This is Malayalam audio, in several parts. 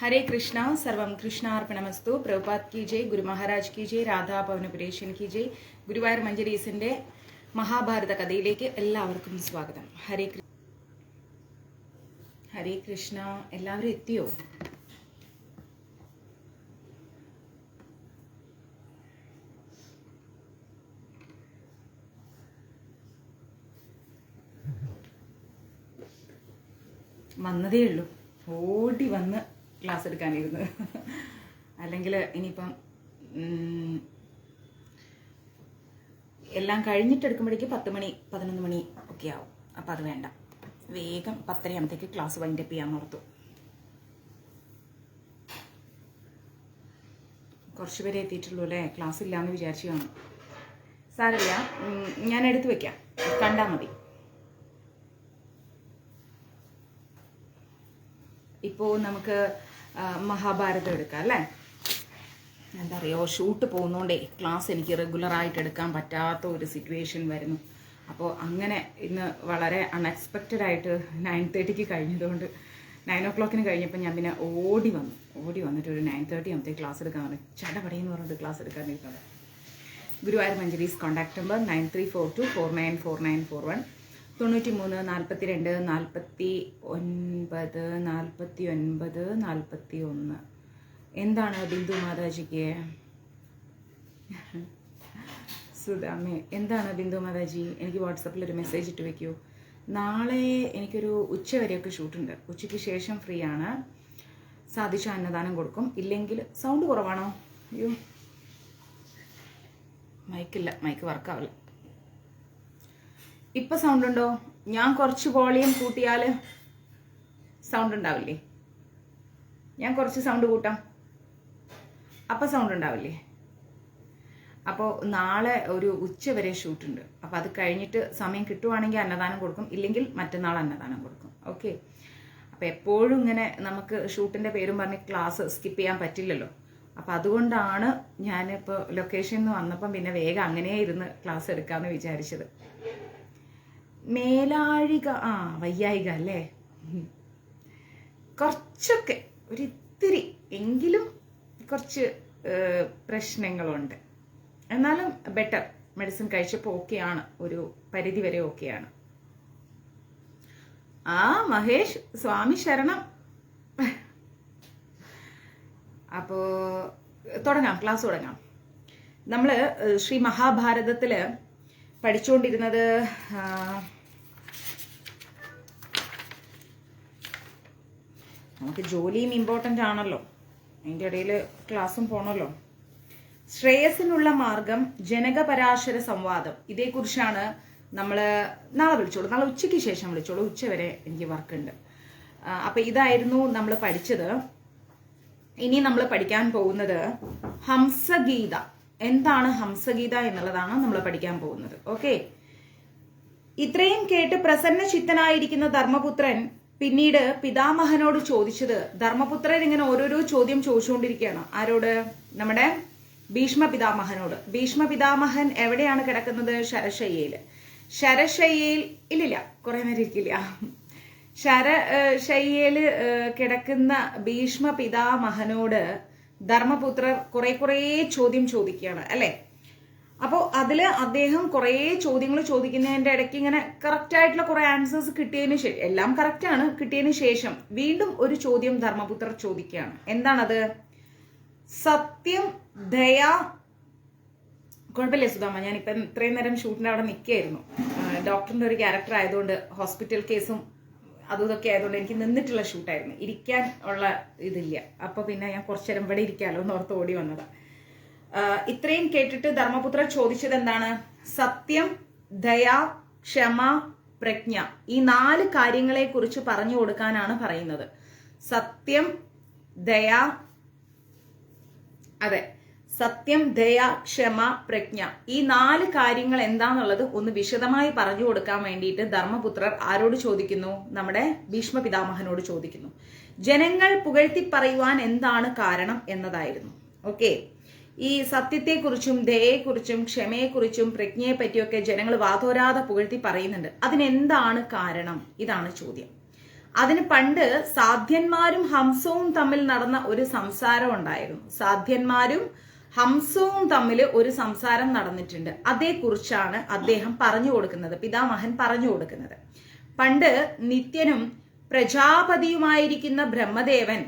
हरे कृष्णा सर्वं कृष्णार्पणमस्तु. प्रभुपाद की जय, गुरु महाराज की जय, രാധാ പവനപുരേശൻ की जय. ഗുരുവായൂർ മഞ്ജരീസിന്റെ മഹാഭാരത കഥയിലേക്ക് എല്ലാവർക്കും സ്വാഗതം. ഹരേ കൃഷ്ണ. എല്ലാവരും എത്തിയോ? വന്നതേ ഉള്ളൂ, ഓടി വന്ന് ക്ലാസ് എടുക്കാനിരുന്നു. അല്ലെങ്കിൽ ഇനിയിപ്പം എല്ലാം കഴിഞ്ഞിട്ടെടുക്കുമ്പോഴേക്ക് 10 മണി 11 മണി ഒക്കെ ആവും. അപ്പം അത് വേണ്ട, വേഗം 10:30 ആകുമ്പോഴത്തേക്ക് ക്ലാസ് വൈൻഡപ്പ് ചെയ്യാൻ ഓർത്തു. കുറച്ച് പേരെ എത്തിയിട്ടുള്ളൂ അല്ലേ? ക്ലാസ് ഇല്ലയെന്ന് വിചാരിച്ചു കാണും. സാരമില്ല, ഞാൻ എടുത്തു വയ്ക്കാം, കണ്ടാൽ മതി. ഇപ്പോൾ നമുക്ക് മഹാഭാരതം എടുക്കാം അല്ലേ? എന്താ പറയുക, ഷൂട്ട് പോകുന്നതുകൊണ്ടേ ക്ലാസ് എനിക്ക് റെഗുലറായിട്ട് എടുക്കാൻ പറ്റാത്ത ഒരു സിറ്റുവേഷൻ വരുന്നു. അപ്പോൾ അങ്ങനെ ഇന്ന് വളരെ അൺഎക്സ്പെക്റ്റഡ് ആയിട്ട് 9:30 കഴിഞ്ഞതുകൊണ്ട് 9 o'clock കഴിഞ്ഞപ്പോൾ ഞാൻ പിന്നെ ഓടി വന്നിട്ട് ഒരു 9:30 ആകുമ്പോഴത്തേക്ക് ക്ലാസ് എടുക്കാൻ പറഞ്ഞു. ചടപടയെന്ന് പറഞ്ഞിട്ട് ക്ലാസ് എടുക്കാനിരുന്നത്. Guruvayur Manjaris contact number 9342494941 93 42 49 49 41. എന്താണ് ബിന്ദു മാതാജിക്ക്? സുധാമേ, എന്താണ് ബിന്ദു മാതാജി? എനിക്ക് വാട്സപ്പിൽ ഒരു മെസ്സേജ് ഇട്ട് വെക്കൂ. നാളെ എനിക്കൊരു ഉച്ചവരെയൊക്കെ ഷൂട്ടുണ്ട്. ഉച്ചയ്ക്ക് ശേഷം ഫ്രീ ആണ്. സാധിച്ച അന്നദാനം കൊടുക്കും. ഇല്ലെങ്കിൽ സൗണ്ട് കുറവാണോ? അയ്യോ, മൈക്കില്ല, മൈക്ക് വർക്കാവില്ല. ഇപ്പം സൗണ്ട് ഉണ്ടോ? ഞാൻ കുറച്ച് വോളിയം കൂട്ടിയാൽ സൗണ്ട് ഉണ്ടാവില്ലേ? ഞാൻ കുറച്ച് സൗണ്ട് കൂട്ടാം, അപ്പം സൗണ്ട് ഉണ്ടാവില്ലേ? അപ്പോൾ നാളെ ഒരു ഉച്ചവരെ ഷൂട്ടുണ്ട്. അപ്പോൾ അത് കഴിഞ്ഞിട്ട് സമയം കിട്ടുവാണെങ്കിൽ അന്നദാനം കൊടുക്കും, ഇല്ലെങ്കിൽ മറ്റന്നാൾ അന്നദാനം കൊടുക്കും. ഓക്കെ. അപ്പോൾ എപ്പോഴും ഇങ്ങനെ നമുക്ക് ഷൂട്ടിൻ്റെ പേരും പറഞ്ഞ് ക്ലാസ് സ്കിപ്പ് ചെയ്യാൻ പറ്റില്ലല്ലോ. അപ്പോൾ അതുകൊണ്ടാണ് ഞാനിപ്പോൾ ലൊക്കേഷനിൽ നിന്ന് വന്നപ്പം പിന്നെ വേഗം അങ്ങനെ ഇരുന്ന് ക്ലാസ് എടുക്കാമെന്ന് വിചാരിച്ചത്. മേലാഴിക, വയ്യായിക അല്ലേ? കുറച്ചൊക്കെ ഒരിത്തിരി എങ്കിലും കുറച്ച് പ്രശ്നങ്ങളുണ്ട്. എന്നാലും ബെറ്റർ. മെഡിസിൻ കഴിച്ചപ്പോൾ ഓക്കെയാണ്, ഒരു പരിധി വരെ ഓക്കെയാണ്. മഹേഷ്, സ്വാമി ശരണം. അപ്പോൾ തുടങ്ങാം, ക്ലാസ് തുടങ്ങാം. നമ്മൾ ശ്രീ മഹാഭാരതത്തിൽ പഠിച്ചുകൊണ്ടിരുന്നത് നമുക്ക് ജോലിയും ഇമ്പോർട്ടൻ്റ് ആണല്ലോ, അതിൻ്റെ ഇടയിൽ ക്ലാസ്സും പോകണമല്ലോ. ശ്രേയസിനുള്ള മാർഗം, ജനകപരാശര സംവാദം, ഇതേക്കുറിച്ചാണ് നമ്മൾ നാളെ വിളിച്ചോളൂ. നാളെ ഉച്ചയ്ക്ക് ശേഷം വിളിച്ചോളൂ, ഉച്ചവരെ എനിക്ക് വർക്കുണ്ട്. അപ്പം ഇതായിരുന്നു നമ്മൾ പഠിച്ചത്. ഇനി നമ്മൾ പഠിക്കാൻ പോകുന്നത് ഹംസഗീത. എന്താണ് ഹംസഗീത എന്നുള്ളതാണ് നമ്മൾ പഠിക്കാൻ പോകുന്നത്. ഓക്കെ. ഇത്രയും കേട്ട് പ്രസന്ന ചിത്തനായിരിക്കുന്ന ധർമ്മപുത്രൻ പിന്നീട് പിതാമഹനോട് ചോദിച്ചത്, ധർമ്മപുത്രൻ ഇങ്ങനെ ഓരോരോ ചോദ്യം ചോദിച്ചുകൊണ്ടിരിക്കുകയാണ്. ആരോട്? നമ്മുടെ ഭീഷ്മ പിതാമഹനോട്. ഭീഷ്മ പിതാമഹൻ എവിടെയാണ് കിടക്കുന്നത്? ശരശയ്യയിൽ. ശരശയ്യയിൽ ഇല്ലില്ല, കുറെ നേരം ഇരിക്കില്ല. ശരശയ്യയിൽ കിടക്കുന്ന ഭീഷ്മ പിതാമഹനോട് ധർമ്മപുത്രർ കുറെ ചോദ്യം ചോദിക്കുകയാണ് അല്ലെ? അപ്പോൾ അതില് അദ്ദേഹം കുറെ ചോദ്യങ്ങൾ ചോദിക്കുന്നതിന്റെ ഇടയ്ക്ക് ഇങ്ങനെ കറക്റ്റ് ആയിട്ടുള്ള കുറെ ആൻസേഴ്സ് കിട്ടിയതിന് ശേഷം, എല്ലാം കറക്റ്റ് ആണ്, കിട്ടിയതിന് ശേഷം വീണ്ടും ഒരു ചോദ്യം ധർമ്മപുത്രർ ചോദിക്കുകയാണ്. എന്താണത്? സത്യം, ദയ. കുഴപ്പമില്ലേ സുധാമ, ഞാനിപ്പം ഇത്രയും നേരം ഷൂട്ടിന്റെ അവിടെ നിൽക്കുകയായിരുന്നു. ഡോക്ടറിന്റെ ഒരു ക്യാരക്ടർ ആയതുകൊണ്ട്, ഹോസ്പിറ്റൽ കേസും അതും ഇതൊക്കെ ആയതുകൊണ്ട് എനിക്ക് നിന്നിട്ടുള്ള ഷൂട്ടായിരുന്നു, ഇരിക്കാൻ ഉള്ള ഇതില്ല. അപ്പൊ പിന്നെ ഞാൻ കുറച്ചു നേരം ഇവിടെ ഇരിക്കാമല്ലോ എന്ന് ഓർത്ത് ഓടി വന്നതാ. ഇത്രയും കേട്ടിട്ട് ധർമ്മപുത്രർ ചോദിച്ചത് എന്താണ്? സത്യം, ദയ, ക്ഷമ, പ്രജ്ഞ. ഈ 4 കാര്യങ്ങളെ കുറിച്ച് പറഞ്ഞു കൊടുക്കാനാണ് പറയുന്നത്. സത്യം, ദയ, അതെ, സത്യം, ദയ, ക്ഷമ, പ്രജ്ഞ. ഈ 4 കാര്യങ്ങൾ എന്താന്നുള്ളത് ഒന്ന് വിശദമായി പറഞ്ഞു കൊടുക്കാൻ വേണ്ടിയിട്ട് ധർമ്മപുത്രർ ആരോട് ചോദിക്കുന്നു? നമ്മുടെ ഭീഷ്മ പിതാമഹനോട് ചോദിക്കുന്നു. ജനങ്ങൾ പുകഴ്ത്തി പറയുവാൻ എന്താണ് കാരണം എന്നതായിരുന്നു. ഓക്കെ. ഈ സത്യത്തെക്കുറിച്ചും ദയയെക്കുറിച്ചും ക്ഷമയെക്കുറിച്ചും പ്രജ്ഞയെ പറ്റിയൊക്കെ ജനങ്ങൾ വാതോരാതെ പുകഴ്ത്തി പറയുന്നുണ്ട്. അതിനെന്താണ് കാരണം? ഇതാണ് ചോദ്യം. അതിന് പണ്ട് സാധ്യന്മാരും ഹംസവും തമ്മിൽ നടന്ന ഒരു സംസാരം ഉണ്ടായിരുന്നു. സാധ്യന്മാരും ഹംസവും തമ്മിൽ ഒരു സംസാരം നടന്നിട്ടുണ്ട്. അതേക്കുറിച്ചാണ് അദ്ദേഹം പറഞ്ഞു കൊടുക്കുന്നത്, പിതാമഹൻ പറഞ്ഞു കൊടുക്കുന്നത്. പണ്ട് നിത്യനും പ്രജാപതിയുമായിരിക്കുന്ന ബ്രഹ്മദേവൻ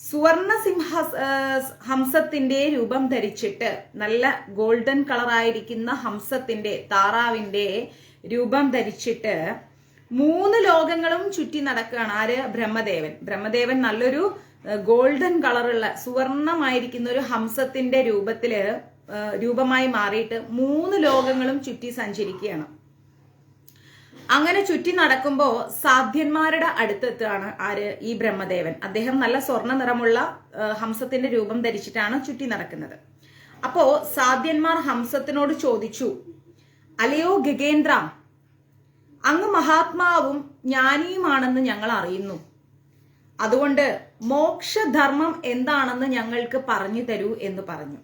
സുവർണ ഹംസത്തിന്റെ രൂപം ധരിച്ചിട്ട്, നല്ല ഗോൾഡൻ കളറായിരിക്കുന്ന ഹംസത്തിന്റെ, താറാവിന്റെ രൂപം ധരിച്ചിട്ട് 3 ലോകങ്ങളും ചുറ്റി നടക്കുകയാണ്. ആര്? ബ്രഹ്മദേവൻ നല്ലൊരു ഗോൾഡൻ കളറുള്ള സുവർണമായിരിക്കുന്ന ഒരു ഹംസത്തിന്റെ രൂപമായി മാറിയിട്ട് 3 ലോകങ്ങളും ചുറ്റി സഞ്ചരിക്കുകയാണ്. അങ്ങനെ ചുറ്റി നടക്കുമ്പോ സാധ്യന്മാരുടെ അടുത്തെത്താണ് ആര്? ഈ ബ്രഹ്മദേവൻ. അദ്ദേഹം നല്ല സ്വർണ്ണ നിറമുള്ള ഹംസത്തിന്റെ രൂപം ധരിച്ചിട്ടാണ് ചുറ്റി നടക്കുന്നത്. അപ്പോ സാധ്യന്മാർ ഹംസത്തിനോട് ചോദിച്ചു, അലയോ ഗഗേന്ദ്ര, അങ്ങ് മഹാത്മാവും ജ്ഞാനിയുമാണെന്ന് ഞങ്ങൾ അറിയുന്നു. അതുകൊണ്ട് മോക്ഷധർമ്മം എന്താണെന്ന് ഞങ്ങൾക്ക് പറഞ്ഞു തരൂ എന്ന് പറഞ്ഞു.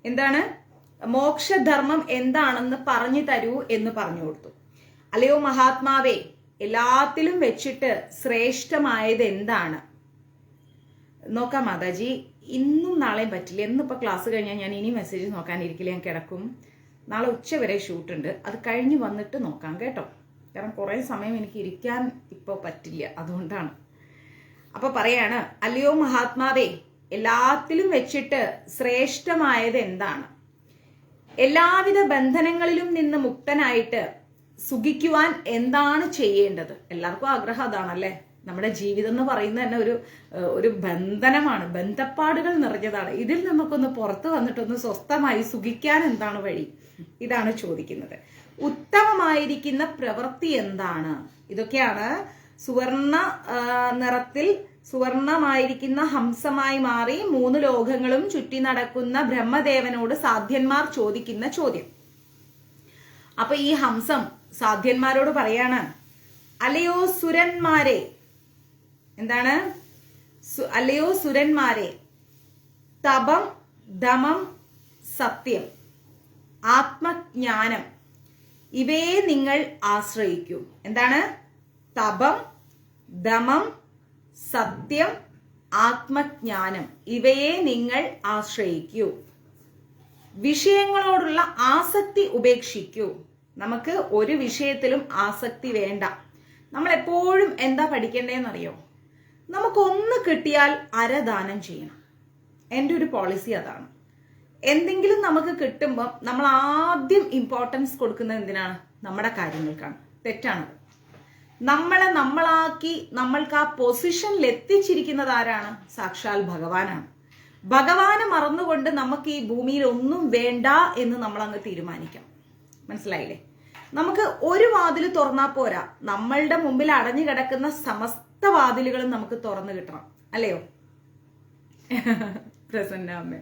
എന്താണ് മോക്ഷധർമ്മം എന്താണെന്ന് പറഞ്ഞു തരൂ എന്ന് പറഞ്ഞു കൊടുത്തു. അല്ലയോ മഹാത്മാവേ, എല്ലാത്തിലും വെച്ചിട്ട് ശ്രേഷ്ഠമായത് എന്താണ്? നോക്കാം മാതാജി, ഇന്നും നാളെയും പറ്റില്ല. എന്നിപ്പോ ക്ലാസ് കഴിഞ്ഞാൽ ഞാൻ ഇനി മെസ്സേജ് നോക്കാനിരിക്കില്ല, ഞാൻ കിടക്കും. നാളെ ഉച്ചവരെ ഷൂട്ടുണ്ട്, അത് കഴിഞ്ഞ് വന്നിട്ട് നോക്കാം കേട്ടോ. കാരണം കുറേ സമയം എനിക്ക് ഇരിക്കാൻ ഇപ്പോൾ പറ്റില്ല, അതുകൊണ്ടാണ്. അപ്പൊ പറയാണ്, അല്ലയോ മഹാത്മാവേ, എല്ലാത്തിലും വെച്ചിട്ട് ശ്രേഷ്ഠമായത് എന്താണ്? എല്ലാവിധ ബന്ധനങ്ങളിലും നിന്ന് മുക്തനായിട്ട് സുഖിക്കുവാൻ എന്താണ് ചെയ്യേണ്ടത്? എല്ലാവർക്കും ആഗ്രഹം അതാണല്ലേ. നമ്മുടെ ജീവിതം എന്ന് പറയുന്നത് തന്നെ ഒരു ബന്ധനമാണ്, ബന്ധപ്പാടുകൾ നിറഞ്ഞതാണ്. ഇതിൽ നമുക്കൊന്ന് പുറത്തു വന്നിട്ടൊന്ന് സ്വസ്ഥമായി സുഖിക്കാൻ എന്താണ് വഴി? ഇതാണ് ചോദിക്കുന്നത്. ഉത്തമമായിരിക്കുന്ന പ്രവൃത്തി എന്താണ്? ഇതൊക്കെയാണ് സുവർണ നിറത്തിൽ സുവർണമായിരിക്കുന്ന ഹംസമായി മാറി 3 ലോകങ്ങളും ചുറ്റി നടക്കുന്ന ബ്രഹ്മദേവനോട് സാധ്യന്മാർ ചോദിക്കുന്ന ചോദ്യം. അപ്പൊ ഈ ഹംസം സാധ്യന്മാരോട് പറയാണ്, അല്ലയോ സുരന്മാരെ, എന്താണ്? അല്ലയോ സുരന്മാരെ, തപം, ദമം, സത്യം, ആത്മജ്ഞാനം ഇവയെ നിങ്ങൾ ആശ്രയിക്കൂ. എന്താണ്? തപം, ദമം, സത്യം, ആത്മജ്ഞാനം ഇവയെ നിങ്ങൾ ആശ്രയിക്കൂ. വിഷയങ്ങളോടുള്ള ആസക്തി ഉപേക്ഷിക്കൂ. നമുക്ക് ഒരു വിഷയത്തിലും ആസക്തി വേണ്ട. നമ്മൾ എപ്പോഴും എന്താ പഠിക്കേണ്ടതെന്നറിയോ? നമുക്കൊന്ന് കിട്ടിയാൽ അരദാനം ചെയ്യണം. എൻ്റെ ഒരു പോളിസി അതാണ്. എന്തെങ്കിലും നമുക്ക് കിട്ടുമ്പോൾ നമ്മൾ ആദ്യം ഇമ്പോർട്ടൻസ് കൊടുക്കുന്നത് എന്തിനാണ്? നമ്മുടെ കാര്യങ്ങൾക്കാണ്. തെറ്റാണത്. നമ്മളാക്കി നമ്മൾക്ക് ആ പൊസിഷനിൽ എത്തിച്ചിരിക്കുന്നത് ആരാണ്? സാക്ഷാൽ ഭഗവാനാണ്. ഭഗവാനെ മറന്നുകൊണ്ട് നമുക്ക് ഈ ഭൂമിയിൽ ഒന്നും വേണ്ട എന്ന് നമ്മൾ അങ്ങ് തീരുമാനിക്കണം. മനസ്സിലായില്ലേ? നമുക്ക് ഒരു വാതിൽ തുറന്നാൽ പോരാ, നമ്മളുടെ മുമ്പിൽ അടഞ്ഞു കിടക്കുന്ന സമസ്ത വാതിലുകളും നമുക്ക് തുറന്നു കിട്ടണം, അല്ലയോ? പ്രസന്ന അമ്മ.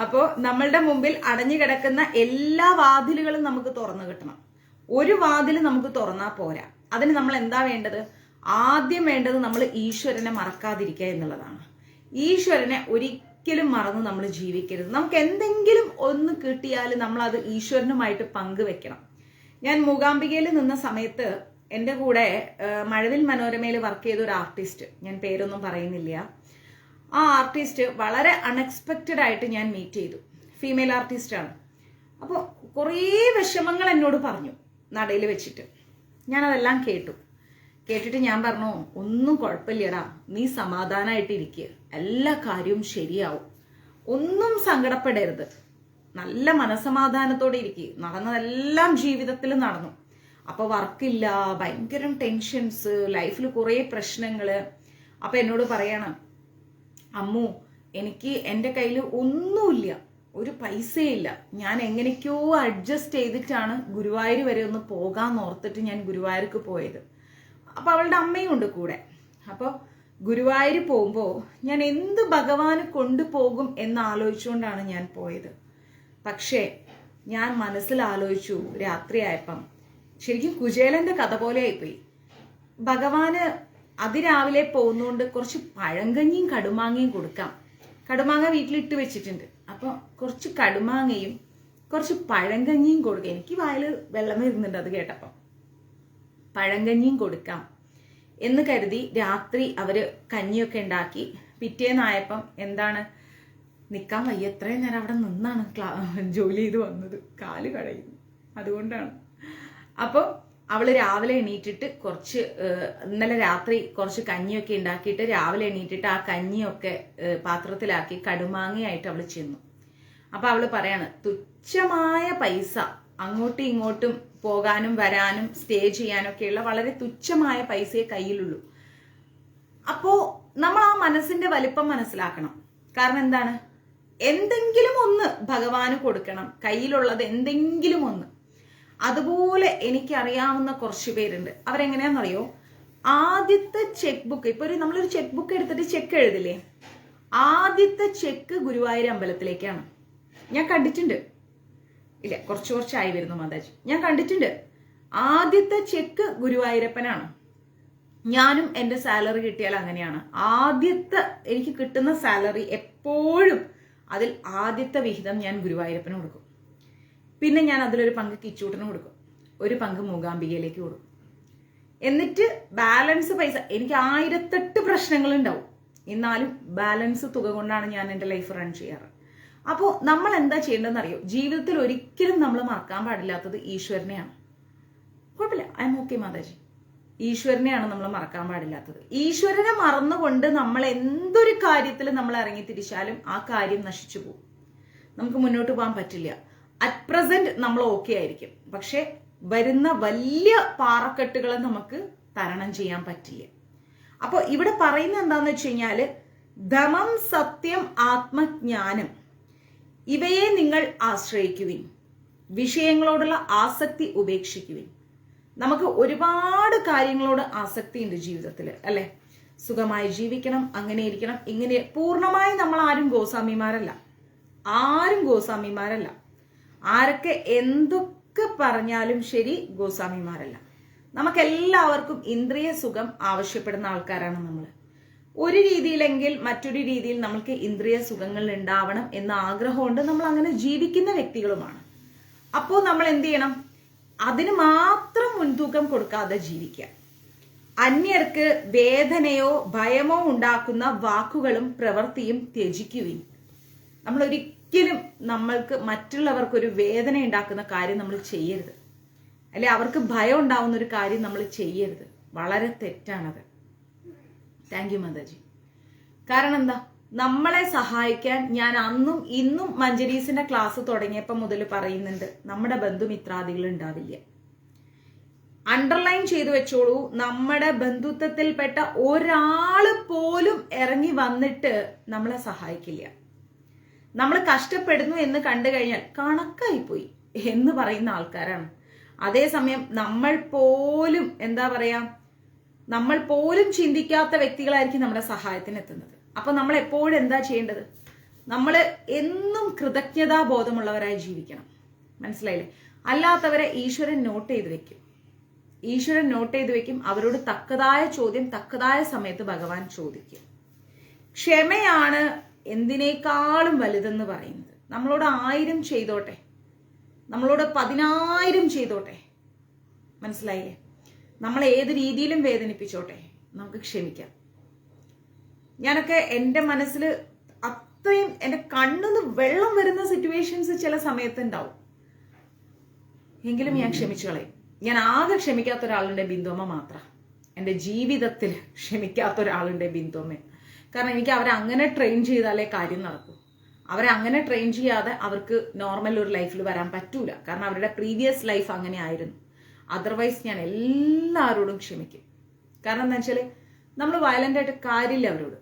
അപ്പോ നമ്മളുടെ മുമ്പിൽ അടഞ്ഞു കിടക്കുന്ന എല്ലാ വാതിലുകളും നമുക്ക് തുറന്നു കിട്ടണം. ഒരു വാതിൽ നമുക്ക് തുറന്നാൽ പോരാ. അതിന് നമ്മൾ എന്താ വേണ്ടത്? ആദ്യം വേണ്ടത് നമ്മൾ ഈശ്വരനെ മറക്കാതിരിക്കുക എന്നുള്ളതാണ്. ഈശ്വരനെ ഒരിക്കലും മറന്ന് നമ്മൾ ജീവിക്കരുത്. നമുക്ക് എന്തെങ്കിലും ഒന്ന് കിട്ടിയാൽ നമ്മൾ അത് ഈശ്വരനുമായിട്ട് പങ്കുവെക്കണം. ഞാൻ മൂകാംബികയിൽ നിന്ന സമയത്ത് എൻ്റെ കൂടെ മഴവിൽ മനോരമയിൽ വർക്ക് ചെയ്ത ഒരു ആർട്ടിസ്റ്റ്, ഞാൻ പേരൊന്നും പറയുന്നില്ല, ആ ആർട്ടിസ്റ്റ് വളരെ അൺഎക്സ്പെക്റ്റഡ് ആയിട്ട് ഞാൻ മീറ്റ് ചെയ്തു. ഫീമെയിൽ ആർട്ടിസ്റ്റാണ്. അപ്പോൾ കുറേ വിഷമങ്ങൾ എന്നോട് പറഞ്ഞു നടയിൽ വെച്ചിട്ട്. ഞാനതെല്ലാം കേട്ടിട്ട് ഞാൻ പറഞ്ഞു, ഒന്നും കുഴപ്പമില്ലടാ, നീ സമാധാനമായിട്ടിരിക്കുക, എല്ലാ കാര്യവും ശരിയാവും, ഒന്നും സങ്കടപ്പെടരുത്, നല്ല മനസമാധാനത്തോടെ ഇരിക്കുക. നടന്നതെല്ലാം ജീവിതത്തിൽ നടന്നു. അപ്പൊ വർക്കില്ല, ഭയങ്കര ടെൻഷൻസ്, ലൈഫിൽ കുറേ പ്രശ്നങ്ങള്. അപ്പൊ എന്നോട് പറയണം, അമ്മു, എനിക്ക് എൻ്റെ കയ്യിൽ ഒന്നുമില്ല, ഒരു പൈസയില്ല, ഞാൻ എങ്ങനെയൊക്കെയോ അഡ്ജസ്റ്റ് ചെയ്തിട്ടാണ് ഗുരുവായൂർ വരെ ഒന്ന് പോകാന്ന് ഓർത്തിട്ട് ഞാൻ ഗുരുവായൂർക്ക് പോയത്. അപ്പൊ അവളുടെ അമ്മയും ഉണ്ട് കൂടെ. അപ്പോൾ ഗുരുവായൂർ പോകുമ്പോൾ ഞാൻ എന്ത് ഭഗവാന് കൊണ്ടുപോകും എന്ന് ആലോചിച്ചുകൊണ്ടാണ് ഞാൻ പോയത്. പക്ഷേ ഞാൻ മനസ്സിൽ ആലോചിച്ചു, രാത്രിയായപ്പം ശരിക്കും കുചേലന്റെ കഥ പോലെ ആയിപ്പോയി. ഭഗവാന് അതിരാവിലെ പോകുന്നതുകൊണ്ട് കുറച്ച് പഴങ്കഞ്ഞിയും കടുമാങ്ങയും കൊടുക്കാം. കടുമാങ്ങ വീട്ടിലിട്ട് വെച്ചിട്ടുണ്ട്. അപ്പോൾ കുറച്ച് കടുമാങ്ങയും കുറച്ച് പഴങ്കഞ്ഞിയും കൊടുക്കാം. എനിക്ക് വായിൽ വെള്ളം വരുന്നുണ്ട് അത് കേട്ടപ്പോൾ. പഴങ്കഞ്ഞിയും കൊടുക്കാം എന്ന് കരുതി രാത്രി അവര് കഞ്ഞിയൊക്കെ ഉണ്ടാക്കി. പിറ്റേന്നായപ്പം എന്താണ്, നിൽക്കാൻ വയ്യ, എത്രയും നേരം അവിടെ നിന്നാണ് ജോലി ചെയ്ത് വന്നത്, കാല് കഴയുന്നു, അതുകൊണ്ടാണ്. അപ്പോൾ അവള് രാവിലെ എണീറ്റിട്ട് കുറച്ച് ഇന്നലെ രാത്രി കുറച്ച് കഞ്ഞിയൊക്കെ ഉണ്ടാക്കിയിട്ട് രാവിലെ എണീറ്റിട്ട് ആ കഞ്ഞിയൊക്കെ പാത്രത്തിലാക്കി കടുമാങ്ങയായിട്ട് അവള് ചെന്നു. അപ്പൊ അവള് പറയാണ്, തുച്ഛമായ പൈസ, അങ്ങോട്ടും ഇങ്ങോട്ടും പോകാനും വരാനും സ്റ്റേ ചെയ്യാനും ഒക്കെയുള്ള വളരെ തുച്ഛമായ പൈസയെ കയ്യിലുള്ളൂ. അപ്പോ നമ്മൾ ആ മനസ്സിന്റെ വലിപ്പം മനസ്സിലാക്കണം. കാരണം എന്താണ്, എന്തെങ്കിലും ഒന്ന് ഭഗവാന് കൊടുക്കണം, കയ്യിലുള്ളത് എന്തെങ്കിലും ഒന്ന്. അതുപോലെ എനിക്കറിയാവുന്ന കുറച്ച് പേരുണ്ട്. അവരെങ്ങനെയാണെന്നറിയോ, ആദ്യത്തെ ചെക്ക് ബുക്ക്, ഇപ്പൊ നമ്മളൊരു ചെക്ക് ബുക്ക് എടുത്തിട്ട് ചെക്ക് എഴുതില്ലേ, ആദ്യത്തെ ചെക്ക് ഗുരുവായൂർ അമ്പലത്തിലേക്കാണ്. ഞാൻ കണ്ടിട്ടുണ്ട്. ഇല്ല, കുറച്ചായി വരുന്നു മാതാജി, ഞാൻ കണ്ടിട്ടുണ്ട്. ആദ്യത്തെ ചെക്ക് ഗുരുവായൂരപ്പനാണ്. ഞാനും എൻ്റെ സാലറി കിട്ടിയാൽ അങ്ങനെയാണ്. ആദ്യത്തെ എനിക്ക് കിട്ടുന്ന സാലറി എപ്പോഴും അതിൽ ആദ്യത്തെ വിഹിതം ഞാൻ ഗുരുവായൂരപ്പന് കൊടുക്കും. പിന്നെ ഞാൻ അതിലൊരു പങ്ക് കിച്ചൂട്ടന് കൊടുക്കും, ഒരു പങ്ക് മൂകാംബികയിലേക്ക് കൊടുക്കും. എന്നിട്ട് ബാലൻസ് പൈസ, എനിക്ക് 1008 പ്രശ്നങ്ങളുണ്ടാവും, എന്നാലും ബാലൻസ് തുക കൊണ്ടാണ് ഞാൻ എൻ്റെ ലൈഫ് റൺ ചെയ്യാറ്. അപ്പോൾ നമ്മൾ എന്താ ചെയ്യേണ്ടതെന്ന് അറിയോ, ജീവിതത്തിൽ ഒരിക്കലും നമ്മൾ മറക്കാൻ പാടില്ലാത്തത് ഈശ്വരനെയാണ്. കുഴപ്പമില്ല, ഐ എം ഓക്കെ മാതാജി. ഈശ്വരനെയാണ് നമ്മൾ മറക്കാൻ പാടില്ലാത്തത്. ഈശ്വരനെ മറന്നുകൊണ്ട് നമ്മൾ എന്തൊരു കാര്യത്തിൽ നമ്മൾ ഇറങ്ങി തിരിച്ചാലും ആ കാര്യം നശിച്ചു പോകും. നമുക്ക് മുന്നോട്ട് പോകാൻ പറ്റില്ല. അറ്റ് പ്രസന്റ് നമ്മൾ ഓക്കെ ആയിരിക്കും, പക്ഷെ വരുന്ന വലിയ പാറക്കെട്ടുകളെ നമുക്ക് തരണം ചെയ്യാൻ പറ്റില്ല. അപ്പോൾ ഇവിടെ പറയുന്നത് എന്താന്ന് വെച്ച് കഴിഞ്ഞാല്, ധമം, സത്യം, ആത്മജ്ഞാനം ഇവയെ നിങ്ങൾ ആശ്രയിക്കുവിൻ, വിഷയങ്ങളോടുള്ള ആസക്തി ഉപേക്ഷിക്കുവിൻ. നമുക്ക് ഒരുപാട് കാര്യങ്ങളോട് ആസക്തി ഉണ്ട് ജീവിതത്തിൽ, അല്ലെ? സുഖമായി ജീവിക്കണം, അങ്ങനെ ഇരിക്കണം, ഇങ്ങനെ. പൂർണ്ണമായി നമ്മൾ ആരും ഗോസ്വാമിമാരല്ല, ആരൊക്കെ എന്തൊക്കെ പറഞ്ഞാലും ശരി, ഗോസ്വാമിമാരല്ല. നമുക്കെല്ലാവർക്കും ഇന്ദ്രിയ സുഖം ആവശ്യപ്പെടുന്ന ആൾക്കാരാണ് നമ്മൾ. ഒരു രീതിയിലെങ്കിൽ മറ്റൊരു രീതിയിൽ നമ്മൾക്ക് ഇന്ദ്രിയ സുഖങ്ങൾ ഉണ്ടാവണം എന്ന ആഗ്രഹമുണ്ട്, നമ്മൾ അങ്ങനെ ജീവിക്കുന്ന വ്യക്തികളുമാണ്. അപ്പോൾ നമ്മൾ എന്ത് ചെയ്യണം, അതിന് മാത്രം മുൻതൂക്കം കൊടുക്കാതെ ജീവിക്കുക. അന്യർക്ക് വേദനയോ ഭയമോ ഉണ്ടാക്കുന്ന വാക്കുകളും പ്രവൃത്തിയും ത്യജിക്കുവിൻ. നമ്മൾ ഒരിക്കലും നമ്മൾക്ക് മറ്റുള്ളവർക്കൊരു വേദന ഉണ്ടാക്കുന്ന കാര്യം നമ്മൾ ചെയ്യരുത്, അല്ലെ അവർക്ക് ഭയം ഉണ്ടാവുന്ന ഒരു കാര്യം നമ്മൾ ചെയ്യരുത്. വളരെ തെറ്റാണത്. Thank you Mataji. കാരണം എന്താ, നമ്മളെ സഹായിക്കാൻ ഞാൻ അന്നും ഇന്നും മഞ്ജരീസിന്റെ ക്ലാസ് തുടങ്ങിയപ്പോൾ മുതൽ പറയുന്നുണ്ട്, നമ്മുടെ ബന്ധുമിത്രാദികൾ ഉണ്ടാവില്ല. അണ്ടർലൈൻ ചെയ്തു വെച്ചോളൂ, നമ്മുടെ ബന്ധുത്വത്തിൽപ്പെട്ട ഒരാള് പോലും ഇറങ്ങി വന്നിട്ട് നമ്മളെ സഹായിക്കില്ല. നമ്മൾ കഷ്ടപ്പെടുന്നു എന്ന് കണ്ടു കഴിഞ്ഞാൽ കണക്കായി പോയി എന്ന് പറയുന്ന ആൾക്കാരാണ്. അതേസമയം നമ്മൾ പോലും നമ്മൾ പോലും ചിന്തിക്കാത്ത വ്യക്തികളായിരിക്കും നമ്മുടെ സഹായത്തിന് എത്തുന്നത്. അപ്പൊ നമ്മൾ എപ്പോഴും എന്താ ചെയ്യേണ്ടത്, നമ്മൾ എന്നും കൃതജ്ഞതാബോധമുള്ളവരായി ജീവിക്കണം. മനസ്സിലായില്ലേ? അല്ലാത്തവരെ ഈശ്വരൻ നോട്ട് ചെയ്ത് വെക്കും. അവരോട് തക്കതായ ചോദ്യം തക്കതായ സമയത്ത് ഭഗവാൻ ചോദിക്കും. ക്ഷമയാണ് എന്തിനേക്കാളും വലുതെന്ന് പറയുന്നത്. നമ്മളോട് 1000 ചെയ്തോട്ടെ, നമ്മളോട് 10,000 ചെയ്തോട്ടെ, മനസ്സിലായില്ലേ? നമ്മൾ ഏത് രീതിയിലും വേദനിപ്പിച്ചോട്ടെ, നമുക്ക് ക്ഷമിക്കാം. ഞാനൊക്കെ എൻ്റെ മനസ്സിൽ അത്രയും എൻ്റെ കണ്ണിന്ന് വെള്ളം വരുന്ന സിറ്റുവേഷൻസ് ചില സമയത്ത് ഉണ്ടാവും, എങ്കിലും ഞാൻ ക്ഷമിച്ചു കളയും. ഞാൻ ആകെ ക്ഷമിക്കാത്ത ഒരാളുടെ ബിന്ദുമ്മ മാത്രം, എൻ്റെ ജീവിതത്തിൽ ക്ഷമിക്കാത്ത ഒരാളുടെ ബിന്ദുമ്മ. കാരണം എനിക്ക് അവരെ അങ്ങനെ ട്രെയിൻ ചെയ്താലേ കാര്യം നടക്കൂ. അവരെ അങ്ങനെ ട്രെയിൻ ചെയ്യാതെ അവർക്ക് നോർമൽ ഒരു ലൈഫിൽ വരാൻ പറ്റൂല. കാരണം അവരുടെ പ്രീവിയസ് ലൈഫ് അങ്ങനെ ആയിരുന്നു. അതർവൈസ് ഞാൻ എല്ലാവരോടും ക്ഷമിക്കും. കാരണം എന്താ വെച്ചാൽ നമ്മൾ വയലന്റ് ആയിട്ട് കാര്യമില്ല അവരോട്.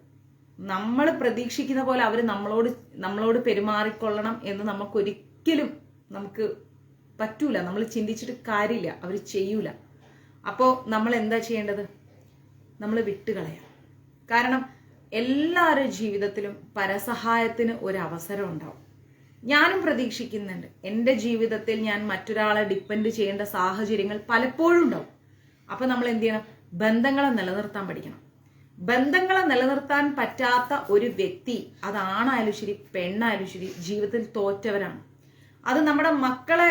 നമ്മൾ പ്രതീക്ഷിക്കുന്ന പോലെ അവർ നമ്മളോട് പെരുമാറിക്കൊള്ളണം എന്ന് നമുക്ക് പറ്റൂല. നമ്മൾ ചിന്തിച്ചിട്ട് കാര്യമില്ല, അവർ ചെയ്യൂല. അപ്പോൾ നമ്മൾ എന്താ ചെയ്യേണ്ടത്, നമ്മൾ വിട്ടുകളയാം. കാരണം എല്ലാവരുടെ ജീവിതത്തിലും പരസഹായത്തിന് ഒരു അവസരം ഉണ്ടാവും. ഞാനും പ്രതീക്ഷിക്കുന്നുണ്ട്, എൻ്റെ ജീവിതത്തിൽ ഞാൻ മറ്റൊരാളെ ഡിപ്പെൻഡ് ചെയ്യേണ്ട സാഹചര്യങ്ങൾ പലപ്പോഴും ഉണ്ടാവും. അപ്പൊ നമ്മൾ എന്ത് ചെയ്യണം, ബന്ധങ്ങളെ നിലനിർത്താൻ പഠിക്കണം. ബന്ധങ്ങളെ നിലനിർത്താൻ പറ്റാത്ത ഒരു വ്യക്തി, അതാണായാലും ശരി പെണ്ണായാലും ശരി, ജീവിതത്തിൽ തോറ്റവരാണ്. അത് നമ്മുടെ മക്കളെ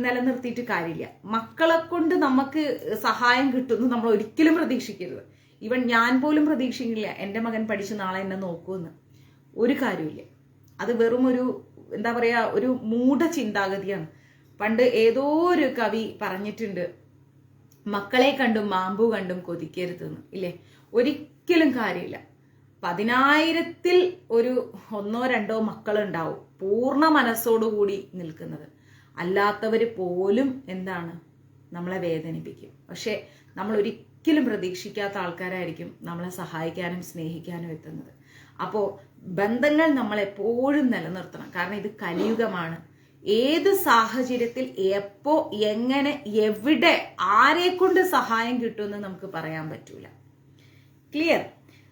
നിലനിർത്തിയിട്ട് കാര്യമില്ല. മക്കളെ കൊണ്ട് നമുക്ക് സഹായം കിട്ടുമെന്ന് നമ്മൾ ഒരിക്കലും പ്രതീക്ഷിക്കരുത്. ഈവൻ ഞാൻ പോലും പ്രതീക്ഷിക്കില്ല എൻ്റെ മകൻ പഠിച്ച് നാളെ എന്നെ നോക്കുമെന്ന്. ഒരു കാര്യമില്ല. അത് വെറും ഒരു എന്താ പറയാ, ഒരു മൂഢ ചിന്താഗതിയാണ്. പണ്ട് ഏതോ ഒരു കവി പറഞ്ഞിട്ടുണ്ട്, മക്കളെ കണ്ടും മാമ്പു കണ്ടും കൊതിക്കരുതെന്ന്. ഇല്ലേ? ഒരിക്കലും കാര്യമില്ല. 10,000-ൽ ഒരു 1-2 മക്കളുണ്ടാവും പൂർണ്ണ മനസ്സോടുകൂടി നിൽക്കുന്നത്. അല്ലാത്തവർ പോലും എന്താണ്, നമ്മളെ വേദനിപ്പിക്കും. പക്ഷെ നമ്മൾ ഒരിക്കലും പ്രതീക്ഷിക്കാത്ത ആൾക്കാരായിരിക്കും നമ്മളെ സഹായിക്കാനും സ്നേഹിക്കാനും എത്തുന്നത്. അപ്പോൾ ബന്ധങ്ങൾ നമ്മൾ എപ്പോഴും നിലനിർത്തണം. കാരണം ഇത് കലിയുഗമാണ്. ഏത് സാഹചര്യത്തിൽ എപ്പോ എങ്ങനെ എവിടെ ആരെ കൊണ്ട് സഹായം കിട്ടുമെന്ന് നമുക്ക് പറയാൻ പറ്റൂല. ക്ലിയർ?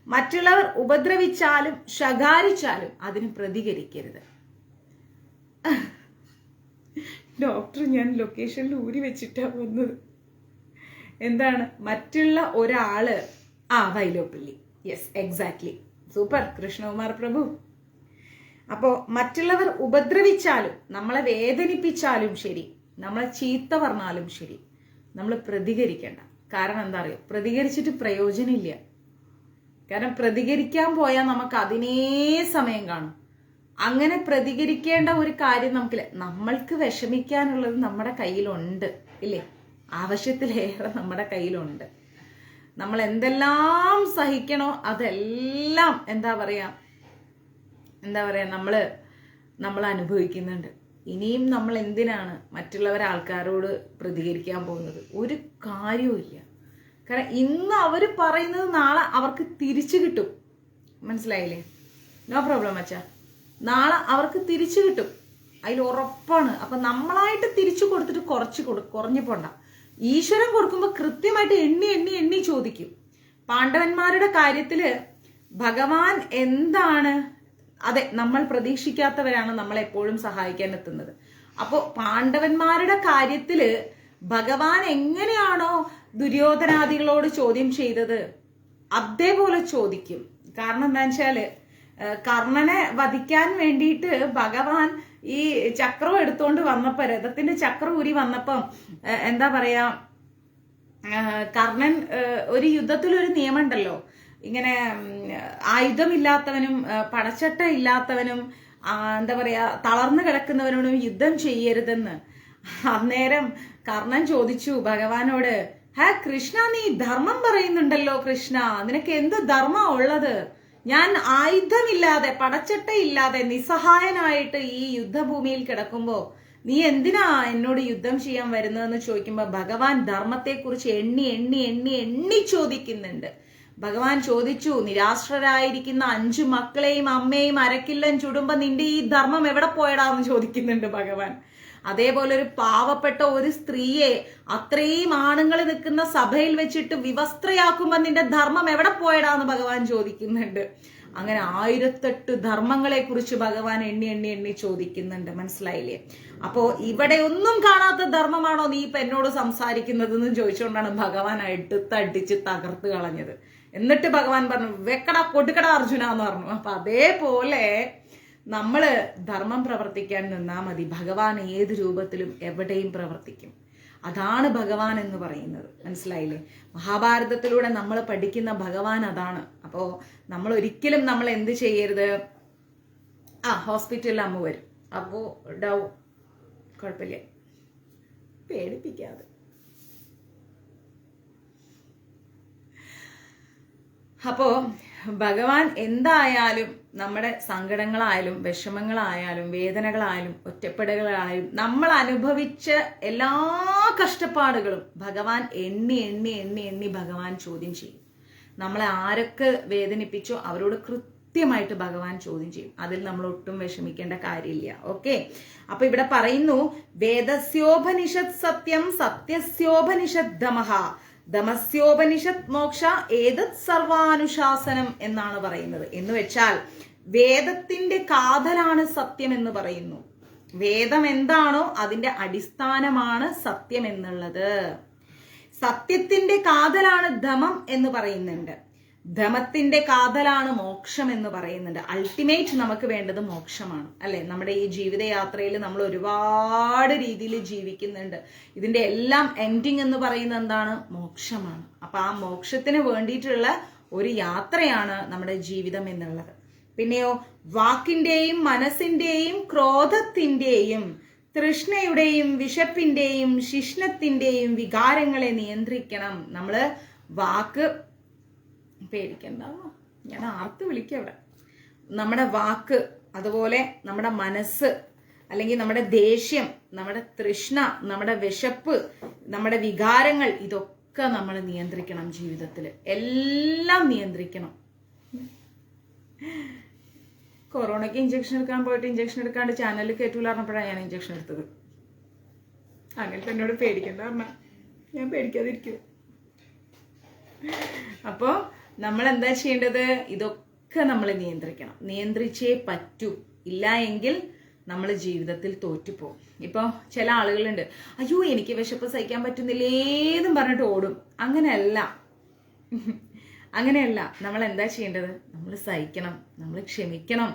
മറ്റുള്ളവർ ഉപദ്രവിച്ചാലും ശകാരിച്ചാലും അതിന് പ്രതികരിക്കരുത്. ഡോക്ടർ, ഞാൻ ലൊക്കേഷനിൽ ഊരി വെച്ചിട്ടാ വന്നത്. എന്താണ്? മറ്റുള്ള ഒരാള് Vyloppilli. Yes, exactly. Super Krishnakumar Prabhu. അപ്പോൾ മറ്റുള്ളവർ ഉപദ്രവിച്ചാലും നമ്മളെ വേദനിപ്പിച്ചാലും ശരി, നമ്മളെ ചീത്ത പറഞ്ഞാലും ശരി, നമ്മൾ പ്രതികരിക്കേണ്ട. കാരണം എന്താ അറിയോ? പ്രതികരിച്ചിട്ട് പ്രയോജനമില്ല. കാരണം പ്രതികരിക്കാൻ പോയാൽ നമുക്ക് അതിനേ സമയം കാണും. അങ്ങനെ പ്രതികരിക്കേണ്ട ഒരു കാര്യം നമുക്കില്ല. നമ്മൾക്ക് വിഷമിക്കാനുള്ളത് നമ്മുടെ കയ്യിലുണ്ട്, ഇല്ലേ? ആവശ്യത്തിലേറെ നമ്മുടെ കയ്യിലുണ്ട്. നമ്മൾ എന്തെല്ലാം സഹിക്കണോ അതെല്ലാം എന്താ പറയാ നമ്മൾ അനുഭവിക്കുന്നുണ്ട്. ഇനിയും നമ്മൾ എന്തിനാണ് ആൾക്കാരോട് പ്രതികരിക്കാൻ പോകുന്നത്? ഒരു കാര്യവുമില്ല. കാരണം ഇന്ന് അവർ പറയുന്നത് നാളെ അവർക്ക് തിരിച്ചു കിട്ടും. മനസ്സിലായില്ലേ? നോ പ്രോബ്ലം അച്ഛാ. നാളെ അവർക്ക് തിരിച്ചു കിട്ടും, അതിൽ ഉറപ്പാണ്. അപ്പൊ നമ്മളായിട്ട് തിരിച്ചു കൊടുത്തിട്ട് കുറഞ്ഞു പോണ്ട. ഈശ്വരൻ കൊടുക്കുമ്പോൾ കൃത്യമായിട്ട് എണ്ണി ചോദിക്കും. പാണ്ഡവന്മാരുടെ കാര്യത്തില് ഭഗവാൻ എന്താണ്, അതെ, നമ്മൾ പ്രതീക്ഷിക്കാത്തവരാണ് നമ്മളെപ്പോഴും സഹായിക്കാൻ എത്തുന്നത്. അപ്പോ പാണ്ഡവന്മാരുടെ കാര്യത്തില് ഭഗവാൻ എങ്ങനെയാണോ ദുര്യോധനാദികളോട് ചോദ്യം ചെയ്തത് അതേപോലെ ചോദിക്കും. കാരണം എന്താ വെച്ചാല്, കർണനെ വധിക്കാൻ വേണ്ടിയിട്ട് ഭഗവാൻ ഈ ചക്രം എടുത്തോണ്ട് വന്നപ്പോ, രഥത്തിന്റെ ചക്രം ഊരി വന്നപ്പം എന്താ പറയാ, കർണൻ ഒരു യുദ്ധത്തിലൊരു നിയമം ഉണ്ടല്ലോ, ഇങ്ങനെ ആയുധമില്ലാത്തവനും പടച്ചട്ട ഇല്ലാത്തവനും എന്താ പറയാ തളർന്നു കിടക്കുന്നവനോടും യുദ്ധം ചെയ്യരുതെന്ന്. അന്നേരം കർണൻ ചോദിച്ചു ഭഗവാനോട്, കൃഷ്ണ, നീ ധർമ്മം പറയുന്നുണ്ടല്ലോ കൃഷ്ണ, നിനക്ക് എന്ത് ധർമ്മ ഉള്ളത്? ഞാൻ ആയുധമില്ലാതെ പടച്ചട്ടയില്ലാതെ നിസ്സഹായനായിട്ട് ഈ യുദ്ധഭൂമിയിൽ കിടക്കുമ്പോ നീ എന്തിനാ എന്നോട് യുദ്ധം ചെയ്യാൻ വരുന്നതെന്ന് ചോദിക്കുമ്പോ ഭഗവാൻ ധർമ്മത്തെക്കുറിച്ച് എണ്ണി ചോദിക്കുന്നുണ്ട്. ഭഗവാൻ ചോദിച്ചു, നിരാശ്രരായിരിക്കുന്ന 5 മക്കളെയും അമ്മയും അരക്കില്ലം ചുടുമ്പോ നിന്റെ ഈ ധർമ്മം എവിടെ പോയടാന്ന് ചോദിക്കുന്നുണ്ട് ഭഗവാൻ. അതേപോലെ ഒരു പാവപ്പെട്ട ഒരു സ്ത്രീയെ അത്രയും ആണുങ്ങൾ നിൽക്കുന്ന സഭയിൽ വെച്ചിട്ട് വിവസ്ത്രയാക്കുമ്പോ നിന്റെ ധർമ്മം എവിടെ പോയടാന്ന് ഭഗവാൻ ചോദിക്കുന്നുണ്ട്. അങ്ങനെ 1008 ധർമ്മങ്ങളെ കുറിച്ച് ഭഗവാൻ എണ്ണി ചോദിക്കുന്നുണ്ട്. മനസ്സിലായില്ലേ? അപ്പോ ഇവിടെ ഒന്നും കാണാത്ത ധർമ്മമാണോ നീ ഇപ്പൊ എന്നോട് സംസാരിക്കുന്നതെന്ന് ചോദിച്ചുകൊണ്ടാണ് ഭഗവാൻ എടുത്തടിച്ച് തകർത്ത് കളഞ്ഞത്. എന്നിട്ട് ഭഗവാൻ പറഞ്ഞു, വെക്കടാ കൊടുക്കടാ അർജുന എന്ന് പറഞ്ഞു. അപ്പൊ അതേപോലെ നമ്മള് ധർമ്മം പ്രവർത്തിക്കാൻ നിന്നാ മതി. ഭഗവാൻ ഏത് രൂപത്തിലും എവിടെയും പ്രവർത്തിക്കും. അതാണ് ഭഗവാൻ എന്ന് പറയുന്നത്. മനസ്സിലായില്ലേ? മഹാഭാരതത്തിലൂടെ നമ്മൾ പഠിക്കുന്ന ഭഗവാൻ അതാണ്. അപ്പോ നമ്മൾ ഒരിക്കലും നമ്മൾ എന്ത് ചെയ്യരുത്, ഹോസ്പിറ്റലിൽ അമ്മ വരും, അപ്പോ കുഴപ്പമില്ല, പേടിപ്പിക്കാതെ. അപ്പോ ഭഗവാൻ എന്തായാലും നമ്മുടെ സങ്കടങ്ങളായാലും വിഷമങ്ങളായാലും വേദനകളായാലും ഒറ്റപ്പെടലുകളായാലും നമ്മൾ അനുഭവിച്ച എല്ലാ കഷ്ടപ്പാടുകളും ഭഗവാൻ എണ്ണി ഭഗവാൻ ചോദ്യം ചെയ്യും. നമ്മളെ ആരൊക്കെ വേദനിപ്പിച്ചോ അവരോട് കൃത്യമായിട്ട് ഭഗവാൻ ചോദ്യം ചെയ്യും. അതിൽ നമ്മൾ ഒട്ടും വിഷമിക്കേണ്ട കാര്യമില്ല. ഓക്കെ, അപ്പൊ ഇവിടെ പറയുന്നു, വേദസ്യോപനിഷത് സത്യം, സത്യസ്യോപനിഷത് ദമഃ, ദമസ്യോപനിഷത് മോക്ഷ, ഏതത് സർവാനുശാസനം എന്നാണ് പറയുന്നത്. എന്ന് വെച്ചാൽ വേദത്തിന്റെ കാതലാണ് സത്യം എന്ന് പറയുന്നു. വേദം എന്താണോ അതിന്റെ അടിസ്ഥാനമാണ് സത്യം എന്നുള്ളത്. സത്യത്തിന്റെ കാതലാണ് ധമം എന്ന് പറയുന്നുണ്ട്. ധമത്തിന്റെ കാതലാണ് മോക്ഷം എന്ന് പറയുന്നുണ്ട്. അൾട്ടിമേറ്റ് നമുക്ക് വേണ്ടത് മോക്ഷമാണ്, അല്ലെ? നമ്മുടെ ഈ ജീവിതയാത്രയിൽ നമ്മൾ ഒരുപാട് രീതിയിൽ ജീവിക്കുന്നുണ്ട്. ഇതിന്റെ എല്ലാം എൻഡിങ് എന്ന് പറയുന്നത് എന്താണ്? മോക്ഷമാണ്. അപ്പൊ ആ മോക്ഷത്തിന് വേണ്ടിയിട്ടുള്ള ഒരു യാത്രയാണ് നമ്മുടെ ജീവിതം എന്നുള്ളത്. പിന്നെയോ, വാക്കിന്റെയും മനസ്സിന്റെയും ക്രോധത്തിന്റെയും തൃഷ്ണയുടെയും വിശപ്പിന്റെയും ശിഷ്ണത്തിന്റെയും വികാരങ്ങളെ നിയന്ത്രിക്കണം. നമ്മള് വാക്ക്, പേടിക്കണ്ട, ഞാൻ ആർത്ത് വിളിക്കുക അവിടെ. നമ്മുടെ വാക്ക്, അതുപോലെ നമ്മുടെ മനസ്സ്, അല്ലെങ്കിൽ നമ്മുടെ ദേഷ്യം, നമ്മുടെ തൃഷ്ണ, നമ്മുടെ വിശപ്പ്, നമ്മുടെ വികാരങ്ങൾ, ഇതൊക്കെ നമ്മൾ നിയന്ത്രിക്കണം. ജീവിതത്തിൽ എല്ലാം നിയന്ത്രിക്കണം. കൊറോണയ്ക്ക് ഇഞ്ചക്ഷൻ എടുക്കാൻ പോയിട്ട് ഇഞ്ചക്ഷൻ എടുക്കാണ്ട് ചാനലിൽ കയറ്റൂല പറഞ്ഞപ്പോഴാണ് ഞാൻ ഇഞ്ചക്ഷൻ എടുത്തത്. അങ്ങനെ എന്നോട് പേടിക്കണ്ട പറഞ്ഞ ഞാൻ പേടിക്കാതിരിക്കും. അപ്പോൾ നമ്മൾ എന്താ ചെയ്യേണ്ടത്? ഇതൊക്കെ നമ്മൾ നിയന്ത്രിക്കണം. നിയന്ത്രിച്ചേ പറ്റൂ. ഇല്ല എങ്കിൽ നമ്മൾ ജീവിതത്തിൽ തോറ്റുപോകും. ഇപ്പോൾ ചില ആളുകളുണ്ട്, അയ്യോ എനിക്ക് വിശപ്പ് സഹിക്കാൻ പറ്റുന്നില്ലേന്നും പറഞ്ഞിട്ട് ഓടും. അങ്ങനെയല്ല. നമ്മൾ എന്താ ചെയ്യേണ്ടത്? നമ്മൾ സഹിക്കണം, നമ്മൾ ക്ഷമിക്കണം.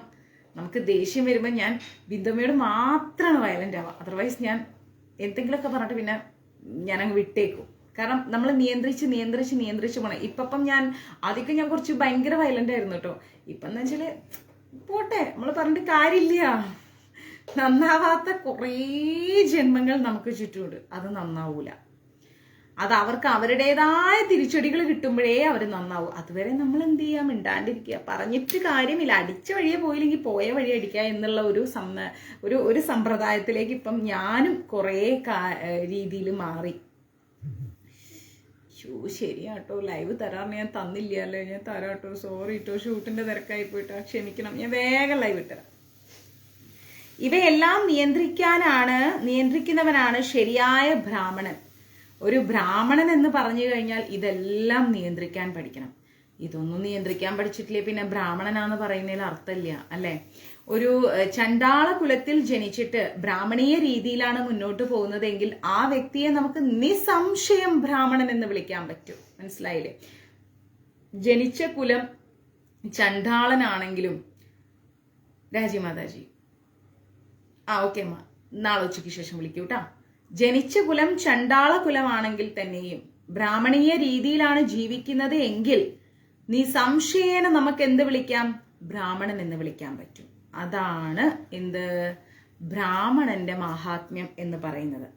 നമുക്ക് ദേഷ്യം വരുമ്പോൾ ഞാൻ ബിന്ദുമ്മയോട് മാത്രമാണ് വയലന്റ് ആവുക. അതർവൈസ് ഞാൻ എന്തെങ്കിലുമൊക്കെ പറഞ്ഞിട്ട് പിന്നെ ഞാനങ്ങ് വിട്ടേക്കും. കാരണം നമ്മൾ നിയന്ത്രിച്ച് പോകണം. ഇപ്പം ഞാൻ ആദ്യമൊക്കെ ഞാൻ കുറച്ച് ഭയങ്കര വയലന്റ് ആയിരുന്നു കേട്ടോ. ഇപ്പം എന്ന് വെച്ചാല് പോട്ടെ, നമ്മൾ പറഞ്ഞിട്ട് കാര്യമില്ല. നന്നാവാത്ത കുറേ ജന്മങ്ങൾ നമുക്ക് ചുറ്റുമുണ്ട്. അത് നന്നാവൂല. അത് അവർക്ക് അവരുടേതായ തിരിച്ചടികൾ കിട്ടുമ്പോഴേ അവർ നന്നാവും. അതുവരെ നമ്മൾ എന്ത് ചെയ്യാം? മിണ്ടാണ്ടിരിക്കുക. പറഞ്ഞിട്ട് കാര്യമില്ല. അടിച്ച വഴിയെ പോയില്ലെങ്കിൽ പോയ വഴി അടിക്കുക എന്നുള്ള ഒരു സമ്പ്രദായത്തിലേക്ക് ഇപ്പം ഞാനും കുറേ രീതിയിൽ മാറി. ശരിയാട്ടോ, ലൈവ് തരാൻ ഞാൻ തന്നില്ല അല്ലേ? ഞാൻ തരാട്ടോ, സോറി കേട്ടോ, ഷൂട്ടിന്റെ തിരക്കായി പോയിട്ടോ, ക്ഷമിക്കണം. ഞാൻ വേഗം ലൈവ് ഇട്ടരാം. ഇവയെല്ലാം നിയന്ത്രിക്കുന്നവനാണ് ശരിയായ ബ്രാഹ്മണൻ. ഒരു ബ്രാഹ്മണൻ എന്ന് പറഞ്ഞു കഴിഞ്ഞാൽ ഇതെല്ലാം നിയന്ത്രിക്കാൻ പഠിക്കണം. ഇതൊന്നും നിയന്ത്രിക്കാൻ പഠിച്ചിട്ടില്ലേ പിന്നെ ബ്രാഹ്മണനാന്ന് പറയുന്നതിൽ അർത്ഥമില്ല, അല്ലെ? ഒരു ചണ്ടാള കുലത്തിൽ ജനിച്ചിട്ട് ബ്രാഹ്മണീയ രീതിയിലാണ് മുന്നോട്ട് പോകുന്നതെങ്കിൽ ആ വ്യക്തിയെ നമുക്ക് നിസ്സംശയം ബ്രാഹ്മണൻ എന്ന് വിളിക്കാൻ പറ്റും. മനസ്സിലായില്ലേ? ജനിച്ച കുലം ചണ്ടാളനാണെങ്കിലും, രാജിമാതാജി ഓക്കെ അമ്മ, നാളെ ഉച്ചയ്ക്ക് ശേഷം വിളിക്കൂട്ടാ. ജനിച്ച കുലം ചണ്ടാള കുലമാണെങ്കിൽ തന്നെയും ബ്രാഹ്മണീയ രീതിയിലാണ് ജീവിക്കുന്നത് എങ്കിൽ നിസ്സംശയേന നമുക്ക് എന്ത് വിളിക്കാം? ബ്രാഹ്മണൻ എന്ന് വിളിക്കാൻ പറ്റും. അതാണ് എന്ത്? ബ്രാഹ്മണന്റെ മഹാത്മ്യം എന്ന് പറയുന്നത്.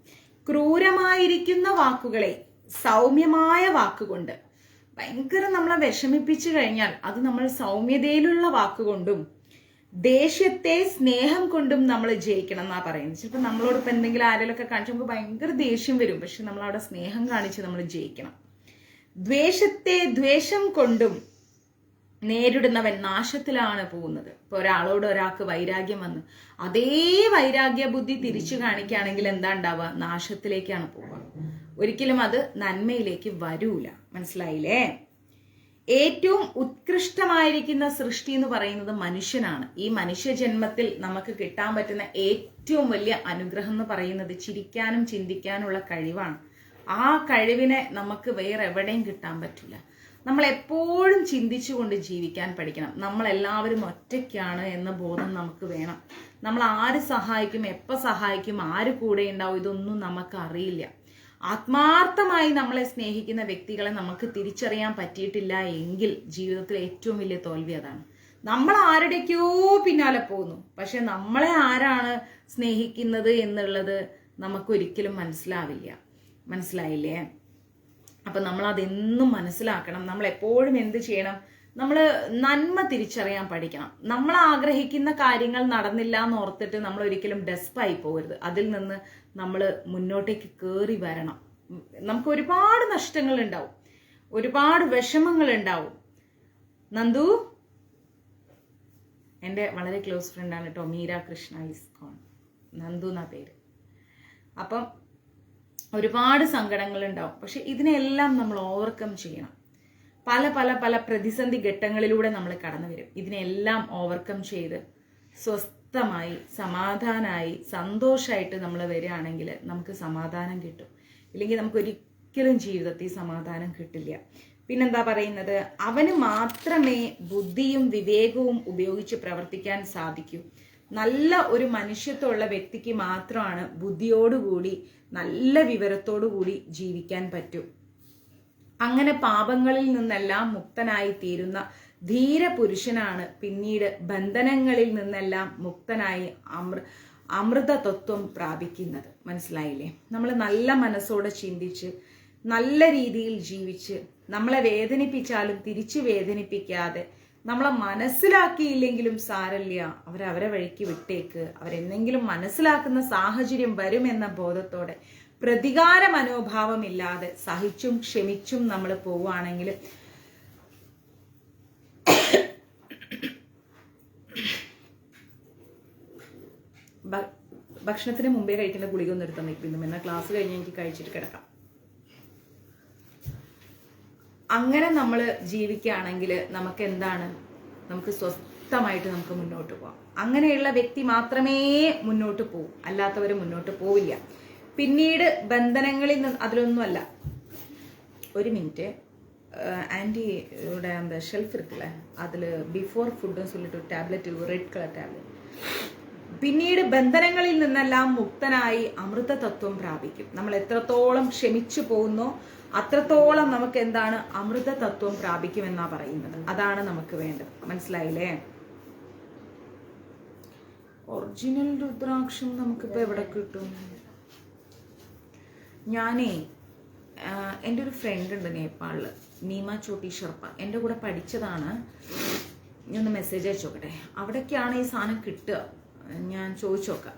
ക്രൂരമായിരിക്കുന്ന വാക്കുകളെ സൗമ്യമായ വാക്കുകൊണ്ട്, ഭയങ്കര നമ്മളെ വിഷമിപ്പിച്ചു കഴിഞ്ഞാൽ അത് നമ്മൾ സൗമ്യതയിലുള്ള വാക്കുകൊണ്ടും ദേഷ്യത്തെ സ്നേഹം കൊണ്ടും നമ്മൾ ജയിക്കണം എന്നാ പറയുന്നത്. ചിലപ്പോൾ നമ്മളോട് ഇപ്പം എന്തെങ്കിലും ആരെങ്കിലൊക്കെ കാണിച്ച് നമുക്ക് ഭയങ്കര ദേഷ്യം വരും. പക്ഷെ നമ്മൾ അവിടെ സ്നേഹം കാണിച്ച് നമ്മൾ ജയിക്കണം. ദ്വേഷത്തെ ദ്വേഷം കൊണ്ടും നേരിടുന്നവൻ നാശത്തിലാണ് പോകുന്നത്. ഇപ്പൊ ഒരാളോട് ഒരാൾക്ക് വൈരാഗ്യം വന്ന് അതേ വൈരാഗ്യ ബുദ്ധി തിരിച്ചു കാണിക്കുകയാണെങ്കിൽ എന്താ ഉണ്ടാവുക? നാശത്തിലേക്കാണ് പോവുക. ഒരിക്കലും അത് നന്മയിലേക്ക് വരൂല. മനസ്സിലായില്ലേ? ഏറ്റവും ഉത്കൃഷ്ടമായിരിക്കുന്ന സൃഷ്ടി എന്ന് പറയുന്നത് മനുഷ്യനാണ്. ഈ മനുഷ്യ ജന്മത്തിൽ നമുക്ക് കിട്ടാൻ പറ്റുന്ന ഏറ്റവും വലിയ അനുഗ്രഹം എന്ന് പറയുന്നത് ചിരിക്കാനും ചിന്തിക്കാനുള്ള കഴിവാണ്. ആ കഴിവിനെ നമുക്ക് വേറെ എവിടെയും കിട്ടാൻ പറ്റില്ല. നമ്മൾ എപ്പോഴും ചിന്തിച്ചുകൊണ്ട് ജീവിക്കാൻ പഠിക്കണം. നമ്മളെല്ലാവരും ഒറ്റയ്ക്കാണ് എന്ന ബോധം നമുക്ക് വേണം. നമ്മൾ ആര് സഹായിക്കും, എപ്പോൾ സഹായിക്കും, ആര് കൂടെ ഉണ്ടാവും, ഇതൊന്നും നമുക്ക് അറിയില്ല. ആത്മാർത്ഥമായി നമ്മളെ സ്നേഹിക്കുന്ന വ്യക്തികളെ നമുക്ക് തിരിച്ചറിയാൻ പറ്റിയിട്ടില്ല എങ്കിൽ ജീവിതത്തിൽ ഏറ്റവും വലിയ തോൽവി അതാണ്. നമ്മൾ ആരുടെയൊക്കെയോ പിന്നാലെ പോകുന്നു, പക്ഷെ നമ്മളെ ആരാണ് സ്നേഹിക്കുന്നത് എന്നുള്ളത് നമുക്കൊരിക്കലും മനസ്സിലാവില്ല. മനസ്സിലായില്ലേ? അപ്പൊ നമ്മൾ അതെന്നും മനസ്സിലാക്കണം. നമ്മൾ എപ്പോഴും എന്ത് ചെയ്യണം? നമ്മൾ നന്മ തിരിച്ചറിയാൻ പഠിക്കണം. നമ്മൾ ആഗ്രഹിക്കുന്ന കാര്യങ്ങൾ നടന്നില്ല എന്ന് ഓർത്തിട്ട് നമ്മൾ ഒരിക്കലും ഡെസ്പായി പോകരുത്. അതിൽ നിന്ന് നമ്മൾ മുന്നോട്ടേക്ക് കയറി വരണം. നമുക്ക് ഒരുപാട് നഷ്ടങ്ങൾ ഉണ്ടാവും, ഒരുപാട് വിഷമങ്ങൾ ഉണ്ടാവും. നന്ദു എൻ്റെ വളരെ ക്ലോസ് ഫ്രണ്ടാണ് കേട്ടോ, മീര കൃഷ്ണ ഇസ്കോൺ, നന്ദു എന്നാ പേര്. അപ്പം ഒരുപാട് സങ്കടങ്ങൾ ഉണ്ടാവും. പക്ഷെ ഇതിനെല്ലാം നമ്മൾ ഓവർകം ചെയ്യണം. പല പല പല പ്രതിസന്ധി ഘട്ടങ്ങളിലൂടെ നമ്മൾ കടന്നു വരും. ഇതിനെല്ലാം ഓവർകം ചെയ്ത് സ്വസ്ഥമായി സമാധാനമായി സന്തോഷമായിട്ട് നമ്മൾ വരികയാണെങ്കിൽ നമുക്ക് സമാധാനം കിട്ടും. ഇല്ലെങ്കിൽ നമുക്ക് ഒരിക്കലും ജീവിതത്തിൽ സമാധാനം കിട്ടില്ല. പിന്നെന്താ പറയുന്നത്, അവന് മാത്രമേ ബുദ്ധിയും വിവേകവും ഉപയോഗിച്ച് പ്രവർത്തിക്കാൻ സാധിക്കൂ. നല്ല ഒരു മനുഷ്യത്വമുള്ള വ്യക്തിക്ക് മാത്രമാണ് ബുദ്ധിയോടുകൂടി നല്ല വിവരത്തോടുകൂടി ജീവിക്കാൻ പറ്റൂ. അങ്ങനെ പാപങ്ങളിൽ നിന്നെല്ലാം മുക്തനായി തീരുന്ന ധീരപുരുഷനാണ് പിന്നീട് ബന്ധനങ്ങളിൽ നിന്നെല്ലാം മുക്തനായി അമൃത തത്വം പ്രാപിക്കുന്നത്. മനസ്സിലായില്ലേ? നമ്മൾ നല്ല മനസ്സോടെ ചിന്തിച്ച് നല്ല രീതിയിൽ ജീവിച്ച് നമ്മളെ വേദനിപ്പിച്ചാലും തിരിച്ചു വേദനിപ്പിക്കാതെ, നമ്മളെ മനസ്സിലാക്കിയില്ലെങ്കിലും സാരല്ല, അവരവരെ വഴിക്ക് വിട്ടേക്ക്, അവരെന്തെങ്കിലും മനസ്സിലാക്കുന്ന സാഹചര്യം വരുമെന്ന ബോധത്തോടെ പ്രതികാര മനോഭാവമില്ലാതെ സഹിച്ചും ക്ഷമിച്ചും നമ്മൾ പോവുകയാണെങ്കിൽ ഭക്ഷണത്തിന് മുമ്പേ കഴിക്കേണ്ട ഗുളിക ഒന്നും എടുത്താൽ നിൽക്കുന്നു. എന്നാൽ ക്ലാസ് കഴിഞ്ഞ് എനിക്ക് കഴിച്ചിട്ട് കിടക്കാം. അങ്ങനെ നമ്മൾ ജീവിക്കുകയാണെങ്കിൽ നമുക്ക് എന്താണ്, നമുക്ക് സ്വസ്ഥമായിട്ട് നമുക്ക് മുന്നോട്ട് പോകാം. അങ്ങനെയുള്ള വ്യക്തി മാത്രമേ മുന്നോട്ട് പോകൂ, അല്ലാത്തവർ മുന്നോട്ട് പോവില്ല. പിന്നീട് ബന്ധനങ്ങളിൽ നിന്ന് അതിലൊന്നുമല്ല. ഒരു മിനിറ്റ്, ആൻറ്റിയുടെ அந்த ஷெல்ஃப் இருக்குல்ல, அதில் பிஃபோர் ஃபுட்டுன்னு சொல்லிட்டு ஒரு டேப்லெட், ரெட் കളർ ടാബ്ലറ്റ്. പിന്നീട് ബന്ധനങ്ങളിൽ നിന്നെല്ലാം മുക്തനായി അമൃത തത്വം പ്രാപിക്കും. നമ്മൾ എത്രത്തോളം ക്ഷമിച്ചു പോകുന്നോ അത്രത്തോളം നമുക്ക് എന്താണ്, അമൃത തത്വം പ്രാപിക്കുമെന്നാ പറയുന്നത്. അതാണ് നമുക്ക് വേണ്ടത്. മനസ്സിലായില്ലേ? ഒറിജിനൽ രുദ്രാക്ഷം നമുക്കിപ്പോൾ എവിടെ കിട്ടും? ഞാനേ എൻ്റെ ഒരു ഫ്രണ്ട് ഉണ്ട് നേപ്പാളിൽ, നീമ ചോട്ടി ഷെർപ്പ, എൻ്റെ കൂടെ പഠിച്ചതാണ്. ഞാൻ ഒന്ന് മെസ്സേജ് അയച്ചു നോക്കട്ടെ. അവിടേക്കാണ് ഈ സാധനം കിട്ടുക. ഞാൻ ചോദിച്ചു നോക്കാം.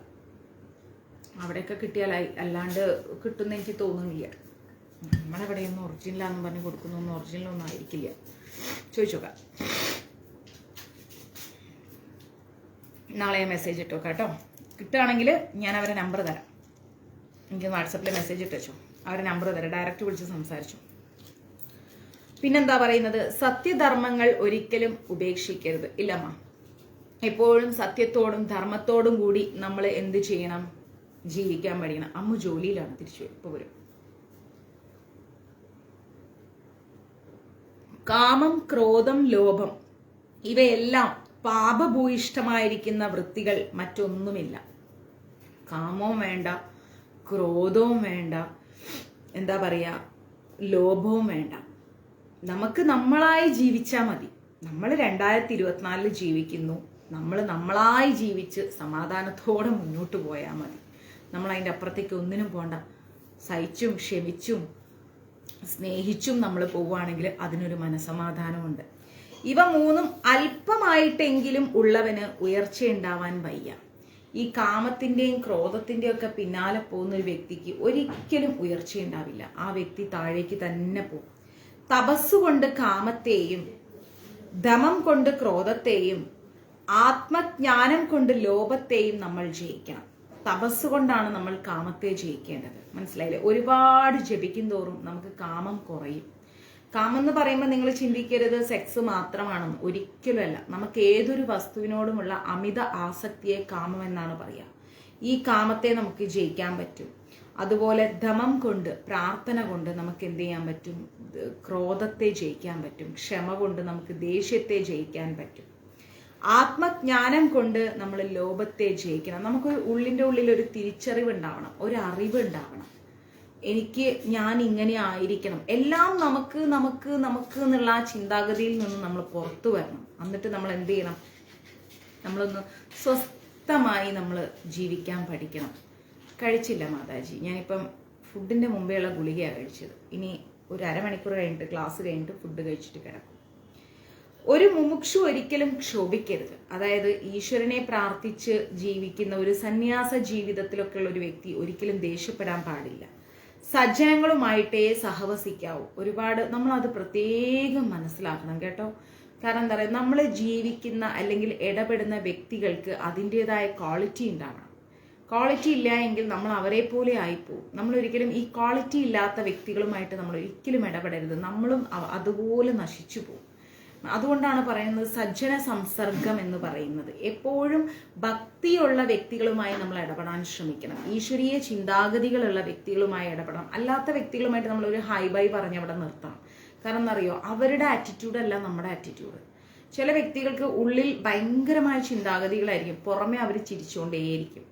അവിടെയൊക്കെ കിട്ടിയാലായി, അല്ലാണ്ട് കിട്ടുമെന്ന് എനിക്ക് തോന്നുന്നില്ല. നമ്മളെവിടെയൊന്നും ഒറിജിനലാന്ന് പറഞ്ഞ് കൊടുക്കുന്നൊന്നും ഒറിജിനലൊന്നും ആയിരിക്കില്ല. ചോദിച്ചു നോക്കാം. നാളെ ഞാൻ മെസ്സേജ് ഇട്ട് നോക്കാം കേട്ടോ. കിട്ടുകയാണെങ്കിൽ ഞാൻ അവരെ നമ്പർ തരാം. എനിക്ക് വാട്സപ്പിൽ മെസ്സേജ് ഇട്ട് വെച്ചോ, അവരെ നമ്പർ തരാം, ഡയറക്റ്റ് വിളിച്ച് സംസാരിച്ചു. പിന്നെന്താ പറയുന്നത്, സത്യധർമ്മങ്ങൾ ഒരിക്കലും ഉപേക്ഷിക്കരുത്. ഇല്ലമ്മ, എപ്പോഴും സത്യത്തോടും ധർമ്മത്തോടും കൂടി നമ്മൾ എന്ത് ചെയ്യണം, ജീവിക്കാൻ പഠിക്കണം. അമ്മ ജോലിയിലാണ്, തിരിച്ചു ഇപ്പോൾ വരും. കാമം, ക്രോധം, ലോഭം ഇവയെല്ലാം പാപഭൂയിഷ്ടമായിരിക്കുന്ന വൃത്തികൾ മറ്റൊന്നുമില്ല. കാമവും വേണ്ട, ക്രോധവും വേണ്ട, എന്താ പറയാ, ലോഭവും വേണ്ട. നമുക്ക് നമ്മളായി ജീവിച്ചാൽ മതി. നമ്മൾ 2024 ജീവിക്കുന്നു. നമ്മൾ നമ്മളായി ജീവിച്ച് സമാധാനത്തോടെ മുന്നോട്ട് പോയാൽ മതി. നമ്മൾ അതിൻ്റെ അപ്പുറത്തേക്ക് ഒന്നിനും പോണ്ട. സഹിച്ചും ക്ഷമിച്ചും സ്നേഹിച്ചും നമ്മൾ പോവുകയാണെങ്കിൽ അതിനൊരു മനസമാധാനമുണ്ട്. ഇവ മൂന്നും അല്പമായിട്ടെങ്കിലും ഉള്ളവന് ഉയർച്ചയുണ്ടാവാൻ വയ്യ. ഈ കാമത്തിൻ്റെയും ക്രോധത്തിൻ്റെയും ഒക്കെ പിന്നാലെ പോകുന്ന ഒരു വ്യക്തിക്ക് ഒരിക്കലും ഉയർച്ചയുണ്ടാവില്ല. ആ വ്യക്തി താഴേക്ക് തന്നെ പോകും. തപസ്സുകൊണ്ട് കാമത്തെയും ദമം കൊണ്ട് ക്രോധത്തെയും ആത്മജ്ഞാനം കൊണ്ട് ലോഭത്തെയും നമ്മൾ ജയിക്കണം. തപസ് കൊണ്ടാണ് നമ്മൾ കാമത്തെ ജയിക്കേണ്ടത്. മനസ്സിലായില്ലേ? ഒരുപാട് ജപിക്കും തോറും നമുക്ക് കാമം കുറയും. കാമം എന്ന് പറയുമ്പോൾ നിങ്ങൾ ചിന്തിക്കരുത് സെക്സ് മാത്രമാണെന്ന്. ഒരിക്കലുമല്ല. നമുക്ക് ഏതൊരു വസ്തുവിനോടുമുള്ള അമിത ആസക്തിയെ കാമം എന്നാണ് പറയുക. ഈ കാമത്തെ നമുക്ക് ജയിക്കാൻ പറ്റും. അതുപോലെ ദമം കൊണ്ട്, പ്രാർത്ഥന കൊണ്ട് നമുക്ക് എന്ത് ചെയ്യാൻ പറ്റും, ക്രോധത്തെ ജയിക്കാൻ പറ്റും. ക്ഷമ കൊണ്ട് നമുക്ക് ദേഷ്യത്തെ ജയിക്കാൻ പറ്റും. ആത്മജ്ഞാനം കൊണ്ട് നമ്മൾ ലോഭത്തെ ജയിക്കണം. നമുക്ക് ഉള്ളിൻ്റെ ഉള്ളിൽ ഒരു തിരിച്ചറിവ് ഉണ്ടാവണം, ഒരു അറിവ് ഉണ്ടാവണം. എനിക്ക് ഞാൻ ഇങ്ങനെ ആയിരിക്കണം. എല്ലാം നമുക്ക് നമുക്ക് നമുക്ക് എന്നുള്ള ആ ചിന്താഗതിയിൽ നിന്ന് നമ്മൾ പുറത്തു വരണം. എന്നിട്ട് നമ്മൾ എന്ത് ചെയ്യണം, നമ്മളൊന്ന് സ്വസ്ഥമായി നമ്മൾ ജീവിക്കാൻ പഠിക്കണം. കഴിച്ചില്ല മാതാജി, ഞാനിപ്പം ഫുഡിൻ്റെ മുമ്പേയുള്ള ഗുളികയാണ് കഴിച്ചത്. ഇനി ഒരു അരമണിക്കൂർ കഴിഞ്ഞിട്ട് ക്ലാസ് കഴിഞ്ഞിട്ട് ഫുഡ് കഴിച്ചിട്ട് കിടക്കും. ഒരു മുമുക്ഷു ഒരിക്കലും ക്ഷോഭിക്കരുത്. അതായത് ഈശ്വരനെ പ്രാർത്ഥിച്ച് ജീവിക്കുന്ന ഒരു സന്യാസ ജീവിതത്തിലൊക്കെ ഉള്ള ഒരു വ്യക്തി ഒരിക്കലും ദേഷ്യപ്പെടാൻ പാടില്ല. സജ്ജനങ്ങളുമായിട്ടേ സഹവസിക്കാവൂ. ഒരുപാട് നമ്മളത് പ്രത്യേകം മനസ്സിലാക്കണം കേട്ടോ. കാരണം എന്താ പറയുക, നമ്മൾ ജീവിക്കുന്ന അല്ലെങ്കിൽ ഇടപെടുന്ന വ്യക്തികൾക്ക് അതിൻ്റെതായ ക്വാളിറ്റി ഉണ്ടാവണം. ക്വാളിറ്റി ഇല്ല എങ്കിൽ നമ്മൾ അവരെ പോലെ ആയിപ്പോവും. നമ്മളൊരിക്കലും ഈ ക്വാളിറ്റി ഇല്ലാത്ത വ്യക്തികളുമായിട്ട് നമ്മൾ ഒരിക്കലും ഇടപെടരുത്. നമ്മളും അതുപോലെ നശിച്ചു പോകും. അതുകൊണ്ടാണ് പറയുന്നത് സജ്ജന സംസർഗം എന്ന് പറയുന്നത്. എപ്പോഴും ഭക്തിയുള്ള വ്യക്തികളുമായി നമ്മൾ ഇടപെടാൻ ശ്രമിക്കണം. ഈശ്വരീയ ചിന്താഗതികളുള്ള വ്യക്തികളുമായി ഇടപെടണം. അല്ലാത്ത വ്യക്തികളുമായിട്ട് നമ്മൾ ഒരു ഹൈ ബൈ പറഞ്ഞ് അവിടെ നിർത്തണം. കാരണം എന്നറിയോ, അവരുടെ ആറ്റിറ്റ്യൂഡല്ല നമ്മുടെ ആറ്റിറ്റ്യൂഡ്. ചില വ്യക്തികൾക്ക് ഉള്ളിൽ ഭയങ്കരമായ ചിന്താഗതികളായിരിക്കും, പുറമെ അവർ ചിരിച്ചുകൊണ്ടേയിരിക്കും,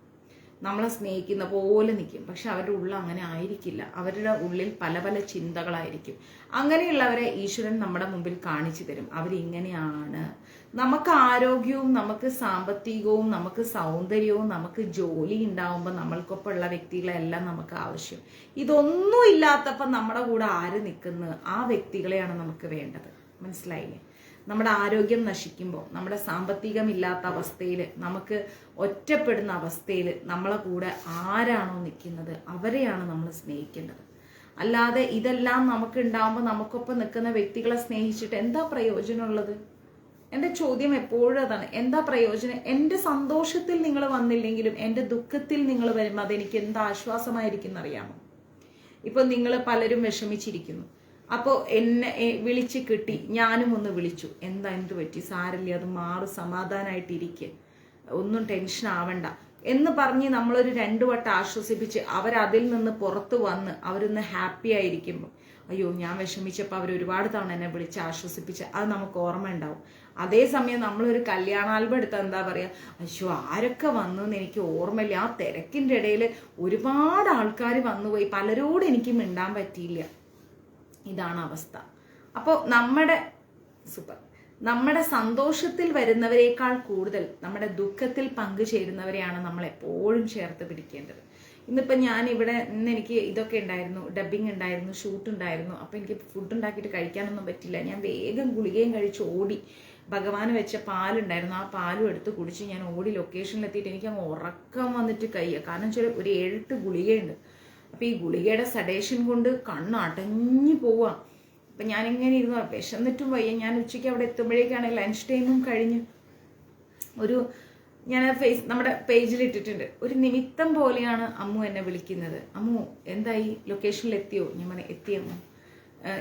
നമ്മളെ സ്നേഹിക്കുന്ന പോലെ നിൽക്കും. പക്ഷെ അവരുടെ ഉള്ളിൽ അങ്ങനെ ആയിരിക്കില്ല. അവരുടെ ഉള്ളിൽ പല പല ചിന്തകളായിരിക്കും. അങ്ങനെയുള്ളവരെ ഈശ്വരൻ നമ്മുടെ മുമ്പിൽ കാണിച്ചു തരും. അവരിങ്ങനെയാണ്. നമുക്ക് ആരോഗ്യവും നമുക്ക് സാമ്പത്തികവും നമുക്ക് സൗന്ദര്യവും നമുക്ക് ജോലി ഉണ്ടാവുമ്പോൾ നമ്മൾക്കൊപ്പം ഉള്ള വ്യക്തികളെല്ലാം നമുക്ക് ആവശ്യം. ഇതൊന്നും ഇല്ലാത്തപ്പോൾ നമ്മുടെ കൂടെ ആര് നിൽക്കുന്നു, ആ വ്യക്തികളെയാണ് നമുക്ക് വേണ്ടത്. മനസ്സിലായില്ലേ? നമ്മുടെ ആരോഗ്യം നശിക്കുമ്പോൾ, നമ്മുടെ സാമ്പത്തികമില്ലാത്ത അവസ്ഥയിൽ, നമുക്ക് ഒറ്റപ്പെടുന്ന അവസ്ഥയിൽ നമ്മളെ കൂടെ ആരാണോ നിൽക്കുന്നത് അവരെയാണ് നമ്മൾ സ്നേഹിക്കേണ്ടത്. അല്ലാതെ ഇതെല്ലാം നമുക്ക് ഉണ്ടാകുമ്പോൾ നമുക്കൊപ്പം നിൽക്കുന്ന വ്യക്തികളെ സ്നേഹിച്ചിട്ട് എന്താ പ്രയോജനമുള്ളത്? എൻ്റെ ചോദ്യം എപ്പോഴും അതാണ്, എന്താ പ്രയോജനം? എൻ്റെ സന്തോഷത്തിൽ നിങ്ങൾ വന്നില്ലെങ്കിലും എൻ്റെ ദുഃഖത്തിൽ നിങ്ങൾ വരുമ്പോൾ അതെനിക്ക് എന്താ ആശ്വാസമായിരിക്കും എന്നറിയാമോ? ഇപ്പൊ നിങ്ങൾ പലരും വിഷമിച്ചിരിക്കുന്നു, അപ്പോൾ എന്നെ വിളിച്ച് കിട്ടി, ഞാനും ഒന്ന് വിളിച്ചു, എന്ത് പറ്റി, സാരില്ല, അത് മാറും, സമാധാനമായിട്ടിരിക്കുക, ഒന്നും ടെൻഷൻ ആവണ്ട എന്ന് പറഞ്ഞ് നമ്മളൊരു 2 വട്ടം ആശ്വസിപ്പിച്ച് അവരതിൽ നിന്ന് പുറത്തു വന്ന് അവരൊന്ന് ഹാപ്പി ആയിരിക്കുമ്പോൾ, അയ്യോ ഞാൻ വിഷമിച്ചപ്പോൾ അവർ ഒരുപാട് തവണ എന്നെ വിളിച്ച് ആശ്വസിപ്പിച്ച്, അത് നമുക്ക് ഓർമ്മ ഉണ്ടാവും. അതേസമയം നമ്മളൊരു കല്യാണ ആൽബം എടുത്താൽ എന്താ പറയുക, അയ്യോ ആരൊക്കെ വന്നു എന്ന് എനിക്ക് ഓർമ്മയില്ല, ആ തിരക്കിൻ്റെ ഇടയിൽ ഒരുപാട് ആൾക്കാർ വന്നുപോയി, പലരോടും എനിക്ക് മിണ്ടാൻ പറ്റിയില്ല. ഇതാണ് അവസ്ഥ. അപ്പോൾ നമ്മുടെ സന്തോഷത്തിൽ വരുന്നവരെക്കാൾ കൂടുതൽ നമ്മുടെ ദുഃഖത്തിൽ പങ്കുചേരുന്നവരെയാണ് നമ്മൾ എപ്പോഴും ചേർത്ത് പിടിക്കേണ്ടത്. ഇന്നിപ്പോൾ ഇന്ന് എനിക്ക് ഇതൊക്കെ ഉണ്ടായിരുന്നു, ഡബ്ബിങ് ഉണ്ടായിരുന്നു, ഷൂട്ട് ഉണ്ടായിരുന്നു. അപ്പോൾ എനിക്ക് ഫുഡ് ഉണ്ടാക്കിയിട്ട് കഴിക്കാനൊന്നും പറ്റില്ല. ഞാൻ വേഗം ഗുളികയും കഴിച്ച് ഓടി. ഭഗവാന് വെച്ച പാലുണ്ടായിരുന്നു, ആ പാലും എടുത്ത് കുടിച്ച് ഞാൻ ഓടി ലൊക്കേഷനിലെത്തിയിട്ട് എനിക്ക് അങ്ങ് ഉറക്കം വന്നിട്ട് കാരണം വെച്ചാൽ ഒരു 7-8 ഗുളികയുണ്ട്. അപ്പം ഈ ഗുളികയുടെ സഡേഷൻ കൊണ്ട് കണ്ണടഞ്ഞു പോവാം. അപ്പം ഞാനിങ്ങനെ ഇരുന്നു, വിശന്നിട്ടും വയ്യ. ഞാൻ ഉച്ചയ്ക്ക് അവിടെ എത്തുമ്പോഴേക്കാണ് ലഞ്ച് ടൈമും കഴിഞ്ഞ്. ഞാൻ നമ്മുടെ പേജിൽ ഇട്ടിട്ടുണ്ട്, ഒരു നിമിത്തം പോലെയാണ് അമ്മു എന്നെ വിളിക്കുന്നത്. അമ്മു എന്തായി, ലൊക്കേഷനിൽ എത്തിയോ? ഞാൻ പറയാം എത്തിയമ്മു.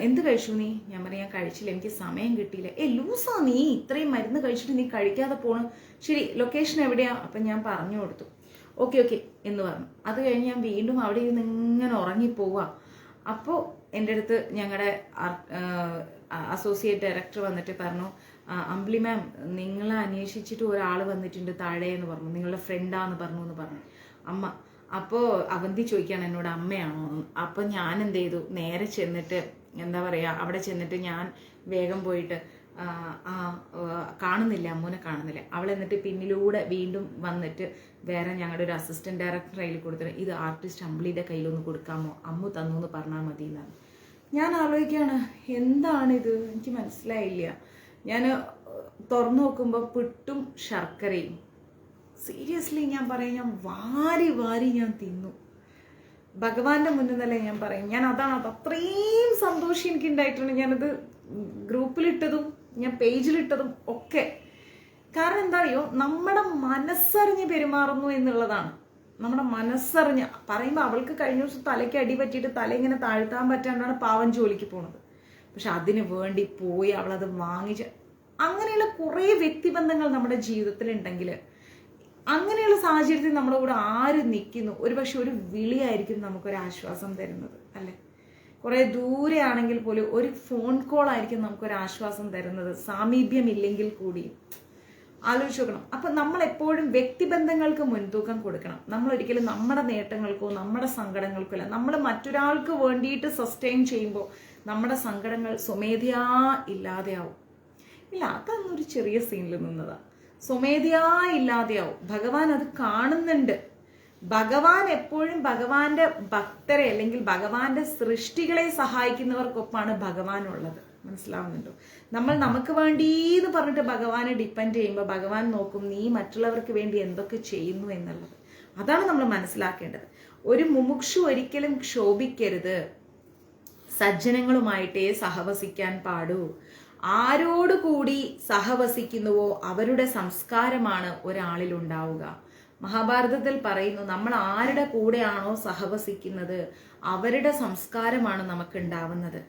എന്ത് കഴിച്ചു നീ? ഞാൻ പറയാം ഞാൻ കഴിച്ചില്ല, എനിക്ക് സമയം കിട്ടിയില്ല. ലൂസാ നീ, ഇത്രയും മരുന്ന് കഴിച്ചിട്ട് നീ കഴിക്കാതെ പോണു. ശരി ലൊക്കേഷൻ എവിടെയാ? അപ്പം ഞാൻ പറഞ്ഞു കൊടുത്തു. ഓക്കെ എന്ന് പറഞ്ഞു. അത് കഴിഞ്ഞ് ഞാൻ വീണ്ടും അവിടെ ഇരുന്ന് ഇങ്ങനെ ഉറങ്ങിപ്പോവാ. അപ്പോൾ എൻ്റെ അടുത്ത് ഞങ്ങളുടെ അസോസിയേറ്റ് ഡയറക്ടർ വന്നിട്ട് പറഞ്ഞു, അമ്പിളി മാം നിങ്ങളെ അന്വേഷിച്ചിട്ട് ഒരാൾ വന്നിട്ടുണ്ട് താഴെ എന്ന് പറഞ്ഞു, നിങ്ങളുടെ ഫ്രണ്ടാന്ന് പറഞ്ഞു അമ്മ. അപ്പോൾ അവന്തി ചോദിക്കുകയാണ് എന്നോട് അമ്മയാണോ. അപ്പോൾ ഞാൻ എന്ത് ചെയ്തു, നേരെ ചെന്നിട്ട് എന്താ പറയുക, അവിടെ ചെന്നിട്ട് ഞാൻ വേഗം പോയിട്ട് കാണുന്നില്ല, അമ്മൂനെ കാണുന്നില്ല. അവൾ എന്നിട്ട് പിന്നിലൂടെ വീണ്ടും വന്നിട്ട് വേറെ ഞങ്ങളുടെ ഒരു അസിസ്റ്റന്റ് ഡയറക്ടർ കയ്യിൽ കൊടുത്തിട്ട്, ഇത് ആർട്ടിസ്റ്റ് അമ്പിളിയുടെ കയ്യിലൊന്ന് കൊടുക്കാമോ, അമ്മു തന്നു എന്ന് പറഞ്ഞാൽ മതി എന്നാണ്. ഞാൻ ആലോചിക്കുകയാണ് എന്താണിത്, എനിക്ക് മനസ്സിലായില്ല. ഞാൻ തുറന്നു നോക്കുമ്പോൾ പുട്ടും ശർക്കരയും. സീരിയസ്ലി ഞാൻ പറയും, ഞാൻ വാരി ഞാൻ തിന്നു. ഭഗവാന്റെ മുന്നിൽ നിന്നല്ലേ ഞാൻ പറയും. ഞാൻ അതാണ്, അത് അത്രയും സന്തോഷം എനിക്ക് ഉണ്ടായിട്ടുണ്ട്. ഞാനത് ഗ്രൂപ്പിലിട്ടതും ഞാൻ പേജിലിട്ടതും ഒക്കെ. കാരണം എന്താ അറിയോ, നമ്മുടെ മനസ്സറിഞ്ഞ് പെരുമാറുന്നു എന്നുള്ളതാണ്. നമ്മുടെ മനസ്സറിഞ്ഞ് പറയുമ്പോൾ, അവൾക്ക് കഴിഞ്ഞ ദിവസം തലയ്ക്ക് അടി പറ്റിയിട്ട് തല ഇങ്ങനെ താഴ്ത്താൻ പറ്റാണ്ടാണ് പാവം ജോലിക്ക് പോണത്. പക്ഷെ അതിന് വേണ്ടി പോയി അവളത് വാങ്ങിച്ച്, അങ്ങനെയുള്ള കുറേ വ്യക്തിബന്ധങ്ങൾ നമ്മുടെ ജീവിതത്തിൽ ഉണ്ടെങ്കിൽ, അങ്ങനെയുള്ള സാഹചര്യത്തിൽ നമ്മുടെ കൂടെ ആര് നിൽക്കുന്നു, ഒരുപക്ഷെ ഒരു വിളിയായിരിക്കും നമുക്കൊരാശ്വാസം തരുന്നത്, അല്ലേ? കുറേ ദൂരെ ആണെങ്കിൽ പോലും ഒരു ഫോൺ കോൾ ആയിരിക്കും നമുക്കൊരാശ്വാസം തരുന്നത്, സാമീപ്യമില്ലെങ്കിൽ കൂടി. ആലോചിച്ച് നോക്കണം. അപ്പം നമ്മൾ എപ്പോഴും വ്യക്തിബന്ധങ്ങൾക്ക് മുൻതൂക്കം കൊടുക്കണം. നമ്മൾ ഒരിക്കലും നമ്മുടെ നേട്ടങ്ങൾക്കോ നമ്മുടെ സങ്കടങ്ങൾക്കോ അല്ല. നമ്മൾ മറ്റൊരാൾക്ക് വേണ്ടിയിട്ട് സസ്റ്റെയിൻ ചെയ്യുമ്പോൾ നമ്മുടെ സങ്കടങ്ങൾ സ്വമേധയാ ഇല്ലാതെയാവും. ഇല്ല, അതൊന്നൊരു ചെറിയ സീനിൽ നിന്നതാണ്. സ്വമേധയാ ഇല്ലാതെയാവും. ഭഗവാൻ അത് കാണുന്നുണ്ട്. ഭഗവാൻ എപ്പോഴും ഭഗവാന്റെ ഭക്തരെ അല്ലെങ്കിൽ ഭഗവാന്റെ സൃഷ്ടികളെ സഹായിക്കുന്നവർക്കൊപ്പാണ് ഭഗവാൻ ഉള്ളത്. മനസ്സിലാവുന്നുണ്ടോ? നമ്മൾ നമുക്ക് വേണ്ടിന്ന് പറഞ്ഞിട്ട് ഭഗവാനെ ഡിപ്പെൻഡ് ചെയ്യുമ്പോൾ ഭഗവാൻ നോക്കും നീ മറ്റുള്ളവർക്ക് വേണ്ടി എന്തൊക്കെ ചെയ്യുന്നു എന്നുള്ളത്. അതാണ് നമ്മൾ മനസ്സിലാക്കേണ്ടത്. ഒരു മുമുക്ഷു ഒരിക്കലും ക്ഷോഭിക്കരുത്. സജ്ജനങ്ങളുമായിട്ടേ സഹവസിക്കാൻ പാടൂ. ആരോടുകൂടി സഹവസിക്കുന്നുവോ അവരുടെ സംസ്കാരമാണ് ഒരാളിൽ ഉണ്ടാവുക. മഹാഭാരതത്തിൽ പറയുന്നു, നമ്മൾ ആരുടെ കൂടെയാണോ സഹവസിക്കുന്നത് അവരുടെ സംസ്കാരമാണ് നമുക്ക് ഉണ്ടാവുന്നത്.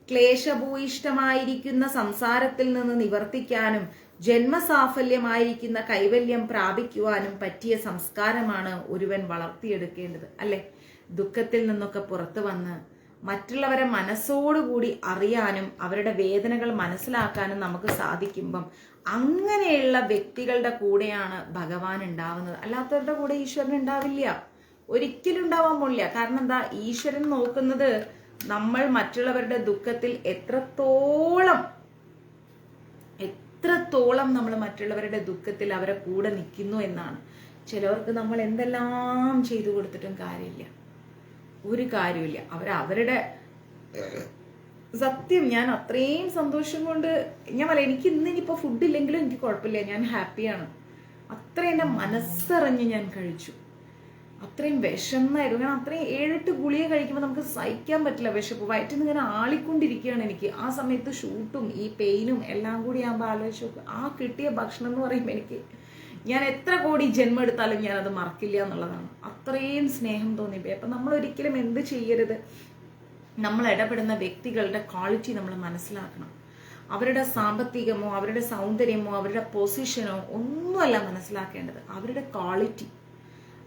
ക്ലേശഭൂയിഷ്ടമായിരിക്കുന്ന സംസാരത്തിൽ നിന്ന് നിവർത്തിക്കാനും ജന്മസാഫല്യമായിരിക്കുന്ന കൈവല്യം പ്രാപിക്കുവാനും പറ്റിയ സംസ്കാരമാണ് ഒരുവൻ വളർത്തിയെടുക്കേണ്ടത്, അല്ലെ? ദുഃഖത്തിൽ നിന്നൊക്കെ പുറത്തു വന്ന് മറ്റുള്ളവരെ മനസ്സോടുകൂടി അറിയാനും അവരുടെ വേദനകൾ മനസ്സിലാക്കാനും നമുക്ക് സാധിക്കുമ്പം അങ്ങനെയുള്ള വ്യക്തികളുടെ കൂടെയാണ് ഭഗവാൻ ഉണ്ടാവുന്നത്. അല്ലാത്തവരുടെ കൂടെ ഈശ്വരൻ ഉണ്ടാവില്ല, ഒരിക്കലും ഉണ്ടാവാൻ പോലില്ല. കാരണം എന്താ, ഈശ്വരൻ നോക്കുന്നത് നമ്മൾ മറ്റുള്ളവരുടെ ദുഃഖത്തിൽ എത്രത്തോളം നമ്മൾ മറ്റുള്ളവരുടെ ദുഃഖത്തിൽ അവരെ കൂടെ നിൽക്കുന്നു എന്നാണ്. ചിലവർക്ക് നമ്മൾ എന്തെല്ലാം ചെയ്തു കൊടുത്തിട്ടും കാര്യമില്ല, ഒരു കാര്യമില്ല. അവരുടെ സത്യം ഞാൻ അത്രയും സന്തോഷം കൊണ്ട് ഞാൻ പറയാം, എനിക്ക് ഇന്നിപ്പോൾ ഫുഡ് ഇല്ലെങ്കിലും എനിക്ക് കുഴപ്പമില്ല, ഞാൻ ഹാപ്പിയാണ്. അത്രയും എൻ്റെ മനസ്സറിഞ്ഞ് ഞാൻ കഴിച്ചു. അത്രയും വിശന്നായിരുന്നു. കാരണം അത്രയും 7-8 ഗുളിക കഴിക്കുമ്പോൾ നമുക്ക് സഹിക്കാൻ പറ്റില്ല വിശപ്പ്. വയറ്റിൽ നിന്ന് ഇങ്ങനെ ആളിക്കൊണ്ടിരിക്കുകയാണ് എനിക്ക്. ആ സമയത്ത് ഷൂട്ടും ഈ പെയിനും എല്ലാം കൂടി ആകുമ്പോൾ ആലോചിച്ച് നോക്കും, ആ കിട്ടിയ ഭക്ഷണം എന്ന് പറയുമ്പോൾ എനിക്ക് ഞാൻ എത്ര കോടി ജന്മം എടുത്താലും ഞാനത് മറക്കില്ല എന്നുള്ളതാണ്. അത്രയും സ്നേഹം തോന്നിപ്പോയി. അപ്പം നമ്മൾ ഒരിക്കലും എന്ത് ചെയ്യരുത്, നമ്മൾ ഇടപെടുന്ന വ്യക്തികളുടെ ക്വാളിറ്റി നമ്മൾ മനസ്സിലാക്കണം. അവരുടെ സാമ്പത്തികമോ അവരുടെ സൗന്ദര്യമോ അവരുടെ പൊസിഷനോ ഒന്നുമല്ല മനസ്സിലാക്കേണ്ടത്, അവരുടെ ക്വാളിറ്റി,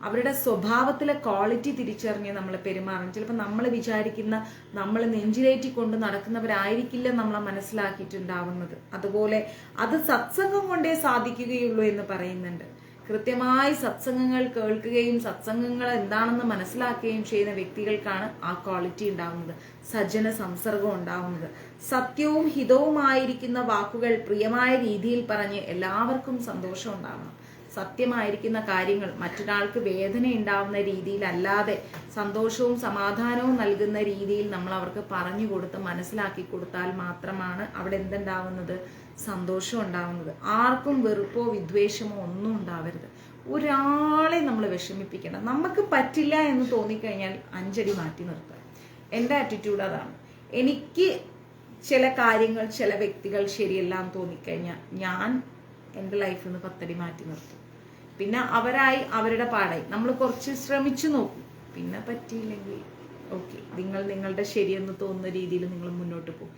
അവരുടെ സ്വഭാവത്തിലെ ക്വാളിറ്റി തിരിച്ചറിഞ്ഞ് നമ്മൾ പെരുമാറണം. ചിലപ്പോൾ നമ്മൾ വിചാരിക്കുന്ന നമ്മൾ നെഞ്ചിലേറ്റി കൊണ്ട് നടക്കുന്നവരായിരിക്കില്ല നമ്മളെ മനസ്സിലാക്കിയിട്ടുണ്ടാവുന്നത്. അതുപോലെ അത് സത്സംഗം കൊണ്ടേ സാധിക്കുകയുള്ളൂ എന്ന് പറയുന്നുണ്ട്. കൃത്യമായി സത്സംഗങ്ങൾ കേൾക്കുകയും സത്സംഗങ്ങൾ എന്താണെന്ന് മനസ്സിലാക്കുകയും ചെയ്യുന്ന വ്യക്തികൾക്കാണ് ആ ക്വാളിറ്റി ഉണ്ടാവുന്നത്, സജ്ജന സംസർഗം ഉണ്ടാവുന്നത്. സത്യവും ഹിതവുമായിരിക്കുന്ന വാക്കുകൾ പ്രിയമായ രീതിയിൽ പറഞ്ഞ് എല്ലാവർക്കും സന്തോഷം ഉണ്ടാവണം. സത്യമായിരിക്കുന്ന കാര്യങ്ങൾ മറ്റൊരാൾക്ക് വേദന ഉണ്ടാവുന്ന രീതിയിലല്ലാതെ സന്തോഷവും സമാധാനവും നൽകുന്ന രീതിയിൽ നമ്മൾ അവർക്ക് പറഞ്ഞു കൊടുത്ത് മനസ്സിലാക്കി കൊടുത്താൽ മാത്രമാണ് അവിടെ എന്തുണ്ടാവുന്നത്, സന്തോഷം ഉണ്ടാവുന്നത്. ആർക്കും വെറുപ്പോ വിദ്വേഷമോ ഒന്നും ഉണ്ടാവരുത്. ഒരാളെ നമ്മൾ വിഷമിപ്പിക്കണം. നമുക്ക് പറ്റില്ല എന്ന് തോന്നിക്കഴിഞ്ഞാൽ 5 അടി മാറ്റി നിർത്തുക. എൻ്റെ ആറ്റിറ്റ്യൂഡ് അതാണ്. എനിക്ക് ചില കാര്യങ്ങൾ ചില വ്യക്തികൾ ശരിയല്ല എന്ന് തോന്നിക്കഴിഞ്ഞാൽ ഞാൻ എൻ്റെ ലൈഫിൽ നിന്ന് 10 അടി മാറ്റി നിർത്തും. പിന്നെ അവരായി അവരുടെ പാടായി നമ്മൾ കുറച്ച് ശ്രമിച്ചു നോക്കും. പിന്നെ പറ്റിയില്ലെങ്കിൽ ഓക്കെ, നിങ്ങൾ നിങ്ങളുടെ ശരിയെന്ന് തോന്നുന്ന രീതിയിൽ നിങ്ങൾ മുന്നോട്ട് പോകും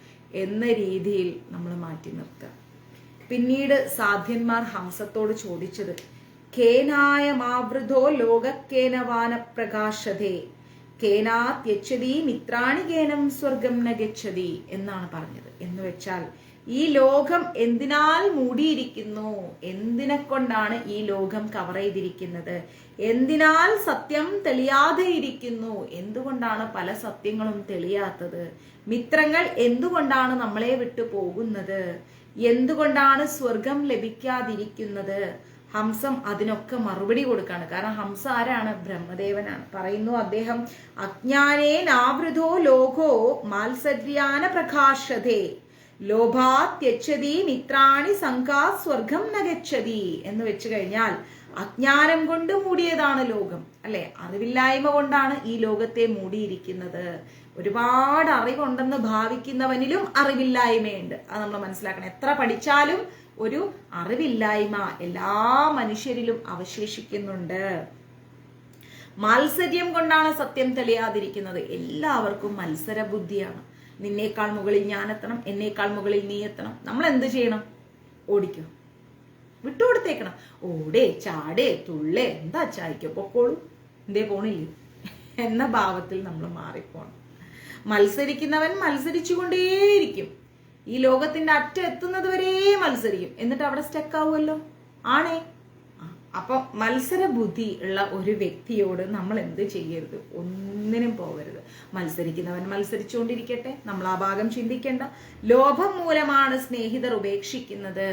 എന്ന രീതിയിൽ നമ്മൾ മാറ്റി നിർത്തുക. പിന്നീട് സാധ്യന്മാർ ഹംസത്തോട് ചോദിച്ചത്, കേനായ മാവൃതോ ലോകക്കേനവാന പ്രകാശതേ കേനാ ത്യച്ചതി മിത്രാണി കേനം സ്വർഗം ന ഗച്ഛതി എന്നാണ് പറഞ്ഞത്. എന്ന് വെച്ചാൽ ഈ ലോകം എന്തിനാൽ മൂടിയിരിക്കുന്നു, എന്തിനെ കൊണ്ടാണ് ഈ ലോകം കവർ ചെയ്തിരിക്കുന്നത്, എന്തിനാൽ സത്യം തെളിയാതെ ഇരിക്കുന്നു, എന്തുകൊണ്ടാണ് പല സത്യങ്ങളും തെളിയാത്തത്, മിത്രങ്ങൾ എന്തുകൊണ്ടാണ് നമ്മളെ വിട്ടു പോകുന്നത്, എന്തുകൊണ്ടാണ് സ്വർഗം ലഭിക്കാതിരിക്കുന്നത്. ഹംസം അതിനൊക്കെ മറുപടി കൊടുക്കാണ്. കാരണം ഹംസ ആരാണ്? ബ്രഹ്മദേവനാണ്. പറയുന്നു അദ്ദേഹം, അജ്ഞാനേനാവൃതോ ലോകോ മാത്സര്യാന പ്രകാശതേ ലോഭാത്യച്ഛതി മിത്രാണി സംഘാ സ്വർഗം നഗച്ഛതി എന്ന് വെച്ച് കഴിഞ്ഞാൽ അജ്ഞാനം കൊണ്ട് മൂടിയതാണ് ലോകം, അല്ലെ? അറിവില്ലായ്മ കൊണ്ടാണ് ഈ ലോകത്തെ മൂടിയിരിക്കുന്നത്. ഒരുപാട് അറിവുണ്ടെന്ന് ഭാവിക്കുന്നവനിലും അറിവില്ലായ്മയുണ്ട്. അത് നമ്മൾ മനസ്സിലാക്കണം. എത്ര പഠിച്ചാലും ഒരു അറിവില്ലായ്മ എല്ലാ മനുഷ്യരിലും അവശേഷിക്കുന്നുണ്ട്. മാത്സര്യം കൊണ്ടാണ് സത്യം തെളിയാതിരിക്കുന്നത്. എല്ലാവർക്കും മത്സര ബുദ്ധിയാണ്. നിന്നേക്കാൾ മുകളിൽ ഞാൻ എത്തണം, എന്നേക്കാൾ മുകളിൽ നീ എത്തണം. നമ്മൾ എന്ത് ചെയ്യണം? ഓടിക്കും, വിട്ടുകൊടുത്തേക്കണം. ഓടേ ചാടേ തുള്ളേ എന്താ ചായ്ക്കോ പൊക്കോളൂ, എന്തേ പോണില്ലേ എന്ന ഭാവത്തിൽ നമ്മൾ മാറിപ്പോണം. മത്സരിക്കുന്നവൻ മത്സരിച്ചുകൊണ്ടേയിരിക്കും. ഈ ലോകത്തിന്റെ അറ്റം എത്തുന്നത് വരെ മത്സരിക്കും, എന്നിട്ട് അവിടെ സ്റ്റക്ക് ആവുമല്ലോ. ആണേ. അപ്പൊ മത്സര ബുദ്ധി ഉള്ള ഒരു വ്യക്തിയോട് നമ്മൾ എന്ത് ചെയ്യരുത്? ഒന്നിനും പോകരുത്. മത്സരിക്കുന്നവൻ മത്സരിച്ചുകൊണ്ടിരിക്കട്ടെ, നമ്മൾ ആ ഭാഗം ചിന്തിക്കേണ്ട. ലോഭം മൂലമാണ് സ്നേഹിതർ ഉപേക്ഷിക്കുന്നത്.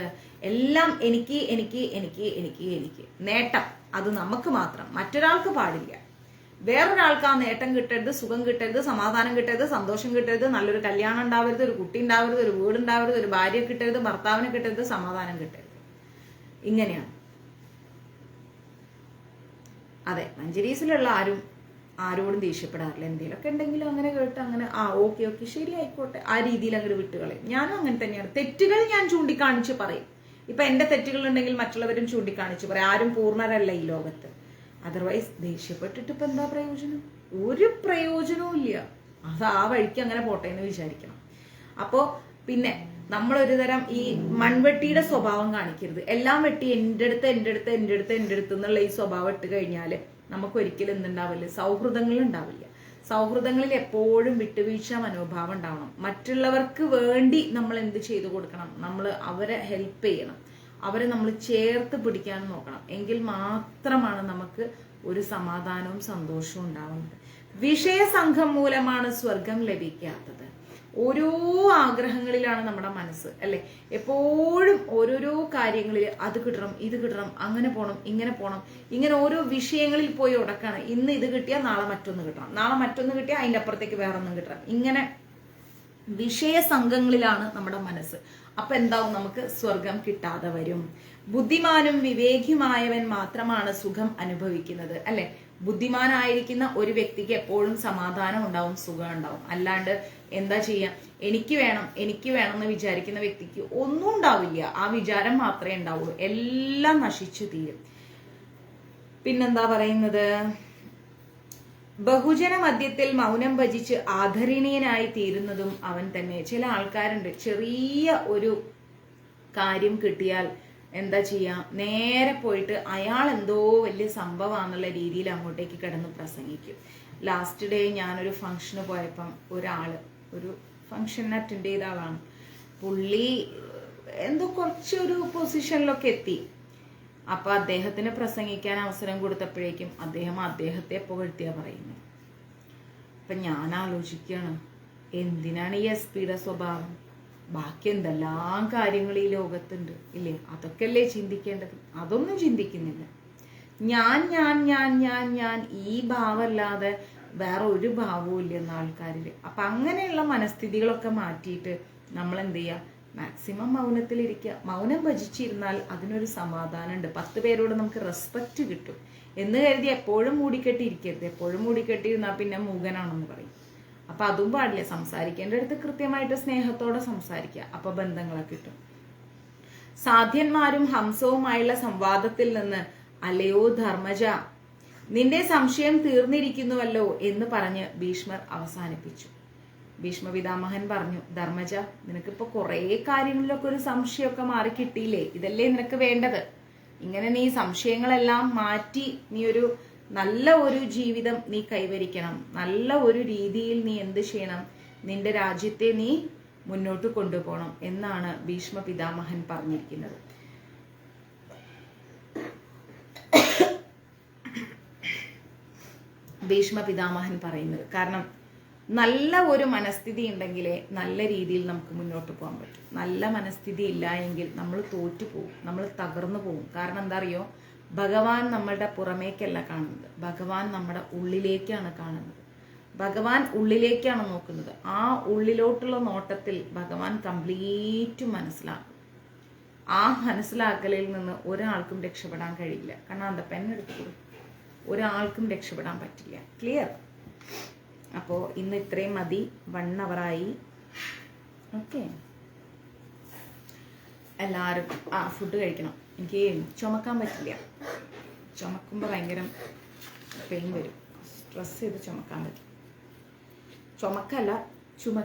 എല്ലാം എനിക്ക് എനിക്ക് എനിക്ക് എനിക്ക് എനിക്ക് നേട്ടം, അത് നമുക്ക് മാത്രം, മറ്റൊരാൾക്ക് പാടില്ല. വേറൊരാൾക്ക് ആ നേട്ടം കിട്ടരുത്, സുഖം കിട്ടരുത്, സമാധാനം കിട്ടരുത്, സന്തോഷം കിട്ടരുത്, നല്ലൊരു കല്യാണം ഉണ്ടാവരുത്, ഒരു കുട്ടി ഉണ്ടാവരുത്, ഒരു വീടുണ്ടാവരുത്, ഒരു ഭാര്യ കിട്ടരുത്, ഭർത്താവിനെ കിട്ടരുത്, സമാധാനം കിട്ടരുത്. ഇങ്ങനെയാണ്. അതെ, മഞ്ചരീസിലുള്ള ആരോടും ദേഷ്യപ്പെടാറില്ല. എന്തെങ്കിലുമൊക്കെ ഉണ്ടെങ്കിലും അങ്ങനെ കേട്ട് അങ്ങനെ ഓക്കെ ശരി ആയിക്കോട്ടെ, ആ രീതിയിൽ അങ്ങോട്ട് വിട്ടുകളയും. ഞാനും അങ്ങനെ തന്നെയാണ്. തെറ്റുകൾ ഞാൻ ചൂണ്ടിക്കാണിച്ച് പറയും. ഇപ്പൊ എന്റെ തെറ്റുകൾ ഉണ്ടെങ്കിൽ മറ്റുള്ളവരും ചൂണ്ടിക്കാണിച്ച് പറയും. ആരും പൂർണ്ണരല്ല ഈ ലോകത്ത്. അതർവൈസ് ദേഷ്യപ്പെട്ടിട്ട് ഇപ്പൊ എന്താ പ്രയോജനം? ഒരു പ്രയോജനവും ഇല്ല. അത് ആ വഴിക്ക് അങ്ങനെ പോട്ടെ എന്ന് വിചാരിക്കണം. അപ്പോ പിന്നെ നമ്മളൊരു തരം ഈ മൺവെട്ടിയുടെ സ്വഭാവം കാണിക്കരുത്. എല്ലാം വെട്ടി എൻ്റെ അടുത്ത് എന്നുള്ള ഈ സ്വഭാവം ഇട്ട് കഴിഞ്ഞാല് നമുക്ക് ഒരിക്കലും എന്തുണ്ടാവില്ല? സൗഹൃദങ്ങൾ ഉണ്ടാവില്ല. സൗഹൃദങ്ങളിൽ എപ്പോഴും വിട്ടുവീഴ്ച മനോഭാവം ഉണ്ടാവണം. മറ്റുള്ളവർക്ക് വേണ്ടി നമ്മൾ എന്ത് ചെയ്തു കൊടുക്കണം? നമ്മൾ അവരെ ഹെൽപ്പ് ചെയ്യണം, അവരെ നമ്മൾ ചേർത്ത് പിടിക്കാൻ നോക്കണം. എങ്കിൽ മാത്രമാണ് നമുക്ക് ഒരു സമാധാനവും സന്തോഷവും ഉണ്ടാവുന്നത്. വിഷയസംഘം മൂലമാണ് സ്വർഗം ലഭിക്കാത്തത്. ഓരോ ആഗ്രഹങ്ങളിലാണ് നമ്മുടെ മനസ്സ്, അല്ലെ? എപ്പോഴും ഓരോരോ കാര്യങ്ങളിൽ അത് കിട്ടണം, ഇത് കിട്ടണം, അങ്ങനെ പോകണം, ഇങ്ങനെ ഓരോ വിഷയങ്ങളിൽ പോയി ഉടക്കാണ്. ഇന്ന് ഇത് കിട്ടിയാൽ നാളെ മറ്റൊന്ന് കിട്ടണം, നാളെ മറ്റൊന്ന് കിട്ടിയാൽ അതിൻ്റെ അപ്പുറത്തേക്ക് വേറെ ഒന്നും കിട്ടണം. ഇങ്ങനെ വിഷയസംഘങ്ങളിലാണ് നമ്മുടെ മനസ്സ്. അപ്പൊ എന്താവും? നമുക്ക് സ്വർഗം കിട്ടാതെ വരും. ബുദ്ധിമാനും വിവേകിയുമായവൻ മാത്രമാണ് സുഖം അനുഭവിക്കുന്നത്, അല്ലെ? ബുദ്ധിമാനായിരിക്കുന്ന ഒരു വ്യക്തിക്ക് എപ്പോഴും സമാധാനം ഉണ്ടാവും, സുഖം ഉണ്ടാവും. അല്ലാണ്ട് എന്താ ചെയ്യാ, എനിക്ക് വേണം എന്ന് വിചാരിക്കുന്ന വ്യക്തിക്ക് ഒന്നും ഉണ്ടാവില്ല. ആ വിചാരം മാത്രമേ ഉണ്ടാവുള്ളൂ, എല്ലാം നശിച്ചു തീരും. പിന്നെന്താ പറയുന്നത്? ബഹുജന മധ്യത്തിൽ മൗനം ഭജിച്ച് ആദരണീയനായി തീരുന്നതും അവൻ തന്നെ. ചില ആൾക്കാരുണ്ട്, ചെറിയ ഒരു കാര്യം കിട്ടിയാൽ എന്താ ചെയ്യാ, നേരെ പോയിട്ട് അയാൾ എന്തോ വലിയ സംഭവമാണെന്നുള്ള രീതിയിൽ അങ്ങോട്ടേക്ക് കിടന്ന് പ്രസംഗിക്കും. ലാസ്റ്റ് ഡേ ഞാനൊരു ഫംഗ്ഷന് പോയപ്പം ഒരു ഫംഗ്ഷൻ അറ്റൻഡ് ചെയ്ത ആളാണ്. പുള്ളി എന്തോ കുറച്ചൊരു പൊസിഷനിലൊക്കെ എത്തി. അപ്പൊ അദ്ദേഹത്തിന് പ്രസംഗിക്കാൻ അവസരം കൊടുത്തപ്പോഴേക്കും അദ്ദേഹത്തെ പുകഴ്ത്തിയാ പറയുന്നത്. അപ്പൊ ഞാൻ ആലോചിക്കുകയാണ്, എന്തിനാണ് ഈ എസ്പിയുടെ സ്വഭാവം? ബാക്കി എന്തെല്ലാം കാര്യങ്ങൾ ഈ ലോകത്തുണ്ട്, ഇല്ലേ? അതൊക്കെ അല്ലേ ചിന്തിക്കേണ്ടത്? അതൊന്നും ചിന്തിക്കുന്നില്ല. ഞാൻ ഈ ഭാവമല്ലാതെ വേറെ ഒരു ഭാവവും ഇല്ല എന്ന ആൾക്കാരില്. അപ്പൊ അങ്ങനെയുള്ള മനസ്ഥിതികളൊക്കെ മാറ്റിയിട്ട് നമ്മൾ എന്ത് ചെയ്യുക? മാക്സിമം മൗനത്തിലിരിക്കുക. മൗനം ഭജിച്ചിരുന്നാൽ അതിനൊരു സമാധാനം ഉണ്ട്. 10 പേരോട് നമുക്ക് റെസ്പെക്റ്റ് കിട്ടും എന്ന് കരുതി എപ്പോഴും മൂടിക്കെട്ടിയിരിക്കരുത്. എപ്പോഴും മൂടിക്കെട്ടിയിരുന്നാൽ പിന്നെ മൂകനാണെന്ന് പറയും. അപ്പൊ അതും പാടില്ല. സംസാരിക്കേണ്ട അടുത്ത് കൃത്യമായിട്ട് സ്നേഹത്തോടെ സംസാരിക്കുക. അപ്പൊ ബന്ധങ്ങളൊക്കെ കിട്ടും. സാധ്യന്മാരും ഹംസവുമായുള്ള സംവാദത്തിൽ നിന്ന് അലയോ ധർമ്മജ, നിന്റെ സംശയം തീർന്നിരിക്കുന്നുവല്ലോ എന്ന് പറഞ്ഞ് ഭീഷ്മർ അവസാനിപ്പിച്ചു. ഭീഷ്മ പിതാമഹൻ പറഞ്ഞു, ധർമ്മജ, നിനക്കിപ്പോ കുറെ കാര്യങ്ങളിലൊക്കെ ഒരു സംശയമൊക്കെ മാറി കിട്ടിയില്ലേ? ഇതല്ലേ നിനക്ക് വേണ്ടത്? ഇങ്ങനെ നീ സംശയങ്ങളെല്ലാം മാറ്റി നീ ഒരു നല്ല ഒരു ജീവിതം നീ കൈവരിക്കണം. നല്ല ഒരു രീതിയിൽ നീ എന്ത് ചെയ്യണം? നിന്റെ രാജ്യത്തെ നീ മുന്നോട്ട് കൊണ്ടുപോകണം എന്നാണ് ഭീഷ്മ പിതാമഹൻ പറഞ്ഞിരിക്കുന്നത്. ഭീഷ്മ പിതാമഹൻ പറയുന്നത് കാരണം നല്ല ഒരു മനസ്ഥിതി ഉണ്ടെങ്കിലേ നല്ല രീതിയിൽ നമുക്ക് മുന്നോട്ട് പോകാൻ പറ്റും. നല്ല മനസ്ഥിതി ഇല്ല എങ്കിൽ നമ്മൾ തോറ്റുപോകും, നമ്മൾ തകർന്നു പോകും. കാരണം എന്താ അറിയോ? ഭഗവാൻ നമ്മളുടെ പുറമേക്കല്ല കാണുന്നത്, ഭഗവാൻ നമ്മുടെ ഉള്ളിലേക്കാണ് കാണുന്നത്. ഭഗവാൻ ഉള്ളിലേക്കാണ് നോക്കുന്നത്. ആ ഉള്ളിലോട്ടുള്ള നോട്ടത്തിൽ ഭഗവാൻ കംപ്ലീറ്റ് മനസ്സിലാക്കും. ആ മനസ്സിലാക്കലിൽ നിന്ന് ഒരാൾക്കും രക്ഷപ്പെടാൻ കഴിയില്ല. കാരണം എന്താ, പെണ്ണെടുത്തു ഒരാൾക്കും രക്ഷപ്പെടാൻ പറ്റില്ല. ക്ലിയർ? അപ്പോൾ ഇന്ന് ഇത്രയും മതി. 1 hour-ആയി. ഓക്കെ, എല്ലാവരും ഫുഡ് കഴിക്കണം. എനിക്ക് ചുമക്കാൻ പറ്റില്ല. ചുമക്കുമ്പോൾ ഭയങ്കര പെയിൻ വരും. സ്ട്രെസ് ചെയ്ത് ചുമക്കാൻ പറ്റും. ചുമക്കല്ല, ചുമ.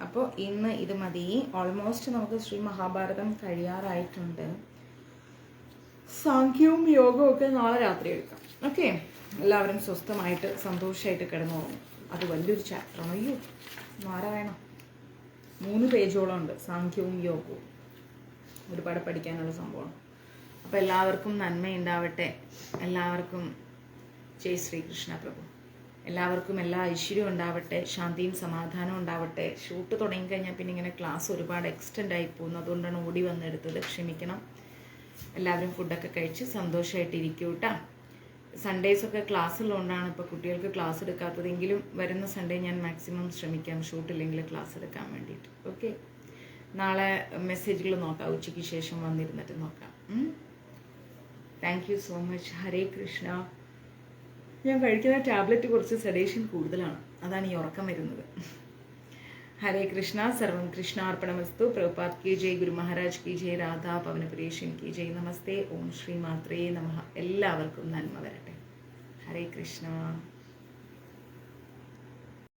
അപ്പോൾ ഇന്ന് ഇത് മതി. ഓൾമോസ്റ്റ് നമുക്ക് ശ്രീ മഹാഭാരതം കഴിയാറായിട്ടുണ്ട്. സാഖ്യവും യോഗവും ഒക്കെ നാളെ രാത്രി എടുക്കാം. ഓക്കെ, എല്ലാവരും സ്വസ്ഥമായിട്ട് സന്തോഷമായിട്ട് കിടന്നുറങ്ങും. അത് വലിയൊരു ചാപ്റ്ററാണ്. അയ്യോ, നാരായണ 3 പേജോളം ഉണ്ട് സാഖ്യവും യോഗവും. ഒരുപാട് പഠിക്കാനുള്ള സംഭവമാണ്. അപ്പോൾ എല്ലാവർക്കും നന്മയുണ്ടാവട്ടെ. എല്ലാവർക്കും ജയ് ശ്രീകൃഷ്ണ പ്രഭു. എല്ലാവർക്കും എല്ലാ ഐശ്വര്യവും ഉണ്ടാവട്ടെ, ശാന്തിയും സമാധാനവും ഉണ്ടാവട്ടെ. ഷൂട്ട് തുടങ്ങിക്കഴിഞ്ഞാൽ പിന്നെ ഇങ്ങനെ ക്ലാസ് ഒരുപാട് എക്സ്റ്റെൻഡ് ആയി പോകുന്നു. അതുകൊണ്ടാണ് ഓടി വന്നെടുത്തത്, ക്ഷമിക്കണം. എല്ലാവരും ഫുഡൊക്കെ കഴിച്ച് സന്തോഷമായിട്ട് ഇരിക്കൂ കേട്ടോ. സൺഡേയ്സൊക്കെ ക്ലാസ് ഉള്ളതുകൊണ്ടാണ് ഇപ്പോൾ കുട്ടികൾക്ക് ക്ലാസ് എടുക്കാത്തതെങ്കിലും വരുന്ന സൺഡേ ഞാൻ മാക്സിമം ശ്രമിക്കാം ഷൂട്ടില്ലെങ്കിൽ ക്ലാസ് എടുക്കാൻ വേണ്ടിയിട്ട്. ഓക്കെ, നാളെ മെസ്സേജുകൾ നോക്കാം, ഉച്ചയ്ക്ക് ശേഷം വന്നിരുന്നിട്ട് നോക്കാം. Thank you so much. Hare Krishna. ഞാൻ കഴിക്കുന്ന ടാബ്ലറ്റ് കുറച്ച് സെഡേഷൻ കൂടുതലാണ്, അതാണ് ഈ ഉറക്കം വരുന്നത്. ഹരേ കൃഷ്ണ. സർവം കൃഷ്ണാർപ്പണമസ്തു. പ്രഭുപാദ് കി ജയ്, ഗുരു മഹാരാജ് കി ജയ്, രാധാ പവനപുരേഷൻ കി ജയ്. നമസ്തേ. ഓം ശ്രീ മാത്രേ നമഃ. എല്ലാവർക്കും നന്മ വരട്ടെ. ഹരേ കൃഷ്ണ.